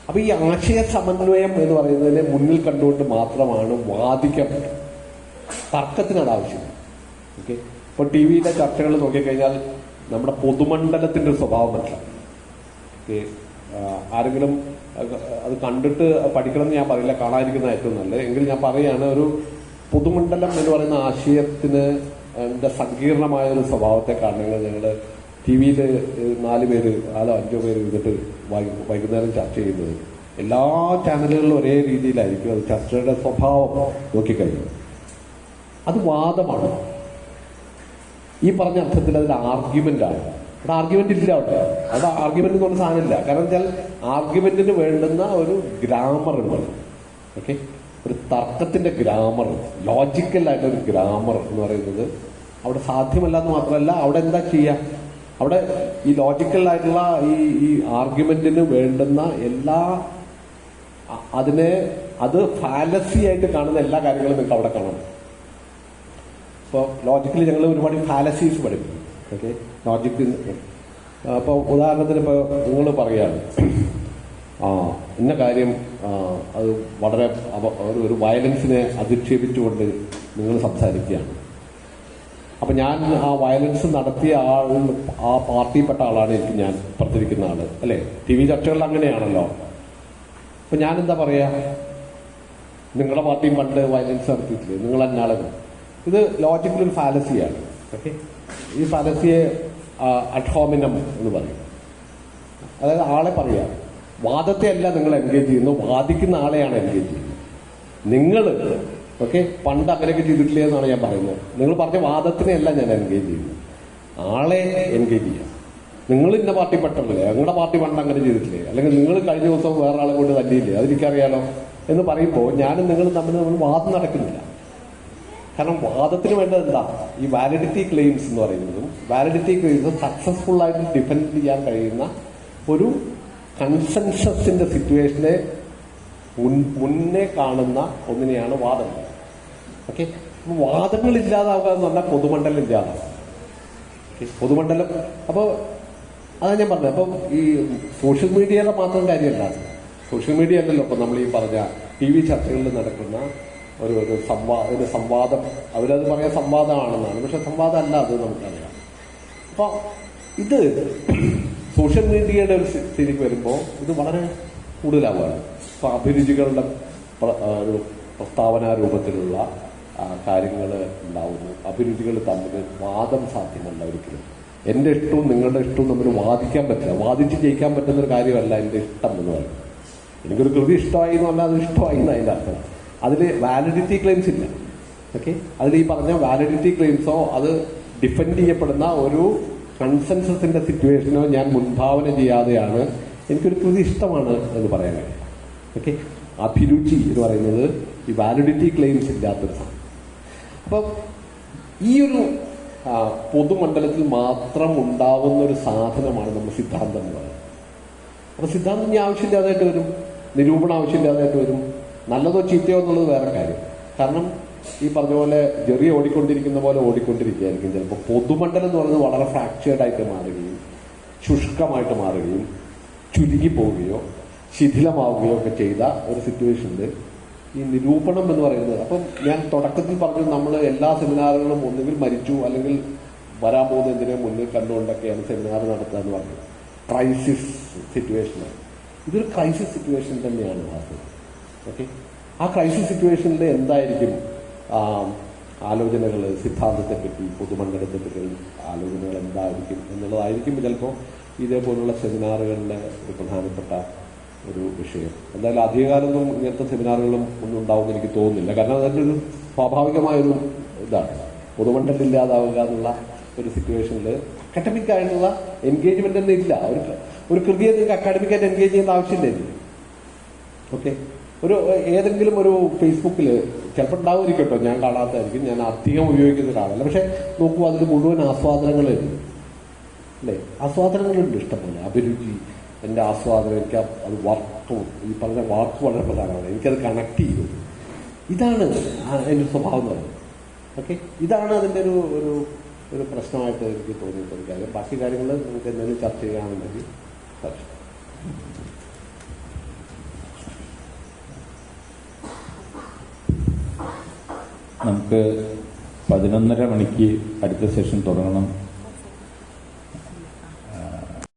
അപ്പൊ ഈ ആശയ സമന്വയം എന്ന് പറയുന്നതിനെ മുന്നിൽ കണ്ടുകൊണ്ട് മാത്രമാണ് വാദിക്കാൻ പറ്റും. തർക്കത്തിന് അത് ആവശ്യമില്ല. ഓക്കെ, ഇപ്പൊ ടി വിയിലെ ചർച്ചകൾ നോക്കിക്കഴിഞ്ഞാൽ നമ്മുടെ പൊതുമണ്ഡലത്തിന്റെ ഒരു സ്വഭാവം മനസ്സിലാക്കും. ഓക്കെ, ആരെങ്കിലും അത് കണ്ടിട്ട് പഠിക്കണമെന്ന് ഞാൻ പറയില്ല, കാണാതിരിക്കുന്ന ഏറ്റവും നല്ലത്. എങ്കിൽ ഞാൻ പറയുകയാണ്, ഒരു പൊതുമണ്ഡലം എന്ന് പറയുന്ന ആശയത്തിന് സങ്കീർണമായ ഒരു സ്വഭാവത്തെ കാണുന്നത് ഞങ്ങൾ ടി വിയിൽ 4 പേര് 5 പേര് ഇരുന്നിട്ട് വൈകുന്നേരം ചർച്ച ചെയ്യുന്നത്. എല്ലാ ചാനലുകളിലും ഒരേ രീതിയിലായിരിക്കും അത് ചർച്ചയുടെ സ്വഭാവം നോക്കിക്കഴിഞ്ഞു. അത് വാദമാണ്. ഈ പറഞ്ഞ അർത്ഥത്തിൽ അതിൽ ആർഗ്യുമെന്റ് ആണ്. അവിടെ ആർഗ്യുമെന്റ് ഇല്ല. അവിടെ ആർഗ്യുമെന്റ് എന്ന് പറഞ്ഞ സാധനമില്ല. കാരണം വെച്ചാൽ ആർഗ്യുമെന്റിന് വേണ്ടുന്ന ഒരു ഗ്രാമർ ഉണ്ട്. ഓക്കെ, ഒരു തർക്കത്തിന്റെ ഗ്രാമർ, ലോജിക്കൽ ആയിട്ടൊരു ഗ്രാമർ എന്ന് പറയുന്നത് അവിടെ സാധ്യമല്ല എന്ന് മാത്രമല്ല, അവിടെ എന്താ ചെയ്യുക, അവിടെ ഈ ലോജിക്കൽ ആയിട്ടുള്ള ഈ ആർഗ്യുമെന്റിന് വേണ്ടുന്ന എല്ലാ അത് ഫാലസി ആയിട്ട് കാണുന്ന എല്ലാ കാര്യങ്ങളും നിങ്ങൾക്ക് അവിടെ കാണാം. ഇപ്പോൾ ലോജിക്കലി ഞങ്ങൾ ഒരുപാട് ഫാലസീസ് പഠിക്കും. ഓക്കെ, ലോജിക്കിൽ അപ്പോൾ ഉദാഹരണത്തിന് ഇപ്പോൾ നിങ്ങൾ പറയുകയാണ് ഇന്ന കാര്യം അത് വളരെ ഒരു വയലൻസിനെ അധിക്ഷേപിച്ചുകൊണ്ട് നിങ്ങൾ സംസാരിക്കുകയാണ്. അപ്പം ഞാൻ ആ വയലൻസ് നടത്തിയ ആ പാർട്ടിയിൽപ്പെട്ട ആളാണ് ഞാൻ പുറത്തിരിക്കുന്ന ആള്, അല്ലേ? TV ചർച്ചകളിൽ അങ്ങനെയാണല്ലോ. അപ്പം ഞാനെന്താ പറയാ, നിങ്ങളുടെ പാർട്ടിയും പണ്ട് വയലൻസ് നടത്തിയിട്ടില്ലേ, നിങ്ങൾ അന്നാളുകൾ. ഇത് ലോജിക്കലൊരു ഫാലസിയാണ്. ഓക്കെ, ഈ ഫാലസിയെ അഡ്ഹോമിനം എന്ന് പറയും. അതായത് ആളെ പറയാ, വാദത്തെ അല്ല നിങ്ങൾ എൻഗേജ് ചെയ്യുന്നു, വാദിക്കുന്ന ആളെയാണ് എൻഗേജ് ചെയ്യുന്നത്. നിങ്ങൾ ഓക്കെ പണ്ട് അങ്ങനെയൊക്കെ ചെയ്തിട്ടില്ലേ എന്നാണ് ഞാൻ പറയുന്നത്. നിങ്ങൾ പറഞ്ഞ വാദത്തിനെയല്ല ഞാൻ എൻഗേജ് ചെയ്യുന്നത്, ആളെ എൻഗേജ് ചെയ്യാം. നിങ്ങൾ ഇന്ന പാർട്ടി പെട്ടല്ലേ, ഞങ്ങളുടെ പാർട്ടി പണ്ട് അങ്ങനെ ചെയ്തിട്ടില്ലേ, അല്ലെങ്കിൽ നിങ്ങൾ കഴിഞ്ഞ ദിവസം വേറെ ആളെ കൊണ്ട് തല്ലിയില്ലേ, അതെനിക്കറിയാലോ എന്ന് പറയുമ്പോൾ ഞാനും നിങ്ങളും തമ്മിൽ നമ്മൾ വാദം നടക്കുന്നില്ല. കാരണം വാദത്തിന് വേണ്ടത് എന്താ, ഈ വാലിഡിറ്റി ക്ലെയിംസ് എന്ന് പറയുന്നതും വാലിഡിറ്റി ക്ലെയിംസ് സക്സസ്ഫുൾ ആയിട്ട് ഡിഫെൻഡ് ചെയ്യാൻ കഴിയുന്ന ഒരു കൺസെൻസസിന്റെ സിറ്റുവേഷനെ മുന്നേ കാണുന്ന ഒന്നിനെയാണ് വാദം. ഓക്കെ, വാദങ്ങൾ ഇല്ലാതാവുക എന്ന് പറഞ്ഞാൽ പൊതുമണ്ഡലം ഇല്ലാതാവുക. പൊതുമണ്ഡലം അപ്പോൾ അതാ ഞാൻ പറഞ്ഞത്. അപ്പം ഈ സോഷ്യൽ മീഡിയയുടെ മാത്രം കാര്യമല്ല, സോഷ്യൽ മീഡിയ അല്ലല്ലോ ഇപ്പം നമ്മൾ ഈ പറഞ്ഞ TV ചർച്ചകളിൽ നടക്കുന്ന ഒരു സംവാദം. അവരത് പറയാൻ സംവാദമാണെന്നാണ്, പക്ഷെ സംവാദം അല്ല, അത് നമുക്കറിയാം. അപ്പോൾ ഇത് സോഷ്യൽ മീഡിയയുടെ ഒരു സ്ഥിതിക്ക് വരുമ്പോൾ ഇത് വളരെ കൂടുതലാവുകയാണ്. ഇപ്പോൾ അഭിരുചികളുടെ ഒരു പ്രസ്താവന രൂപത്തിലുള്ള കാര്യങ്ങൾ ഉണ്ടാവുന്നു. അഭിരുചികൾ തമ്മിൽ വാദം സാധ്യമല്ല ഒരിക്കലും. എൻ്റെ ഇഷ്ടവും നിങ്ങളുടെ ഇഷ്ടവും തമ്മിൽ വാദിക്കാൻ പറ്റില്ല, വാദിച്ച് ജയിക്കാൻ പറ്റുന്നൊരു കാര്യമല്ല എൻ്റെ ഇഷ്ടം എന്ന് പറയുന്നത്. എനിക്കൊരു കൃതി ഇഷ്ടമായി എന്ന് പറഞ്ഞാൽ അത് ഇഷ്ടമായി എന്ന് അതിൻ്റെ അർത്ഥം. അതിൽ വാലിഡിറ്റി ക്ലെയിംസ് ഇല്ല. ഓക്കെ, അതിൽ ഈ പറഞ്ഞ വാലിഡിറ്റി ക്ലെയിംസോ അത് ഡിഫെൻഡ് ചെയ്യപ്പെടുന്ന ഒരു കൺസെൻസസിന്റെ സിറ്റുവേഷനോ ഞാൻ മുൻഭാവന ചെയ്യാതെയാണ് എനിക്കൊരു കൃതി ഇഷ്ടമാണ് എന്ന് പറയാൻ കഴിയും. ഓക്കെ, അഭിരുചി എന്ന് പറയുന്നത് ഈ വാലിഡിറ്റി ക്ലെയിംസ് ഇല്ലാത്തൊരു സാധനം. അപ്പം ഈ ഒരു പൊതുമണ്ഡലത്തിൽ മാത്രം ഉണ്ടാവുന്ന ഒരു സാധനമാണ് നമ്മൾ സിദ്ധാന്തം എന്ന് പറയുന്നത്. അപ്പം സിദ്ധാന്തം ഇനി ആവശ്യമില്ലാതായിട്ട് വരും, നിരൂപണം ആവശ്യമില്ലാതായിട്ട് വരും. നല്ലതോ ചീത്തയോ എന്നുള്ളത് വേറെ കാര്യം. കാരണം ഈ പറഞ്ഞ പോലെ ജെറി ഓടിക്കൊണ്ടിരിക്കുന്ന പോലെ ഓടിക്കൊണ്ടിരിക്കുകയായിരിക്കും ചിലപ്പോൾ. പൊതുമണ്ഡലം എന്ന് പറയുന്നത് വളരെ ഫ്രാക്ചേർഡായിട്ട് മാറുകയും ശുഷ്കമായിട്ട് മാറുകയും ചുരുങ്ങി പോവുകയോ ശിഥിലമാവുകയോ ഒക്കെ ചെയ്ത ഒരു സിറ്റുവേഷനിൽ ഈ നിരൂപണം എന്ന് പറയുന്നത്, അപ്പം ഞാൻ തുടക്കത്തിൽ പറഞ്ഞു നമ്മൾ എല്ലാ സെമിനാറുകളും ഒന്നുകിൽ മരിച്ചു അല്ലെങ്കിൽ വരാൻ പോകുന്ന എന്തിനെ മുന്നിൽ കണ്ടുകൊണ്ടൊക്കെയാണ് സെമിനാർ നടത്തുക എന്ന് പറഞ്ഞു. ക്രൈസിസ് സിറ്റുവേഷനാണ്. ഇതൊരു ക്രൈസിസ് സിറ്റുവേഷൻ തന്നെയാണ് വാസ്തവം. ഓക്കെ, ആ ക്രൈസിസ് സിറ്റുവേഷനിൽ എന്തായിരിക്കും ആലോചനകൾ, സിദ്ധാന്തത്തെപ്പറ്റി, പൊതുമണ്ഡലത്തെപ്പറ്റി ആലോചനകൾ എന്തായിരിക്കും എന്നുള്ളതായിരിക്കും ചിലപ്പോൾ ഇതേപോലുള്ള സെമിനാറുകളിലെ ഒരു പ്രധാനപ്പെട്ട ഒരു വിഷയം. എന്തായാലും അധികകാലമൊന്നും ഇങ്ങനത്തെ സെമിനാറുകളും ഒന്നും ഉണ്ടാവുമെന്ന് എനിക്ക് തോന്നുന്നില്ല. കാരണം അതിൻ്റെ ഒരു സ്വാഭാവികമായൊരു ഇതാണ് പൊതുമണ്ഡലം ഇല്ലാതാവുക എന്നുള്ള ഒരു സിറ്റുവേഷനിൽ അക്കാഡമിക് ആയിട്ടുള്ള എൻഗേജ്മെന്റ് ഒന്നും ഇല്ല. ഒരു കൃതിയെ നിങ്ങൾക്ക് അക്കാഡമിക്കായിട്ട് എൻഗേജ് ചെയ്യേണ്ട ആവശ്യമില്ല. ഓക്കെ, ഏതെങ്കിലും ഒരു ഫേസ്ബുക്കിൽ ചിലപ്പോൾ ഉണ്ടാവുമായിരിക്കും കേട്ടോ, ഞാൻ കാണാത്തതായിരിക്കും, ഞാൻ അധികം ഉപയോഗിക്കുന്ന ഒരാളല്ല. പക്ഷെ നോക്കൂ, അതിൽ മുഴുവൻ ആസ്വാദനങ്ങളുണ്ട്, അല്ലേ? ആസ്വാദനങ്ങളുണ്ട് ഇഷ്ടംപോലെ. അഭിരുചി, എൻ്റെ ആസ്വാദനം, എനിക്ക് അത് വർക്കും, ഈ പറഞ്ഞ വാക്ക് വളരെ പ്രധാനമാണ്. എനിക്കത് കണക്ട് ചെയ്യും. ഇതാണ് എൻ്റെ സ്വഭാവം എന്ന് പറയുന്നത്. ഓക്കെ, ഇതാണ് അതിൻ്റെ ഒരു പ്രശ്നമായിട്ട് എനിക്ക് തോന്നിയിട്ടുള്ള കാര്യം. ബാക്കി കാര്യങ്ങൾ നമുക്ക് എന്തെങ്കിലും ചർച്ച ചെയ്യുകയാണെന്നുണ്ടെങ്കിൽ നമുക്ക് 11:30 മണിക്ക് അടുത്ത സെഷൻ തുടങ്ങണം.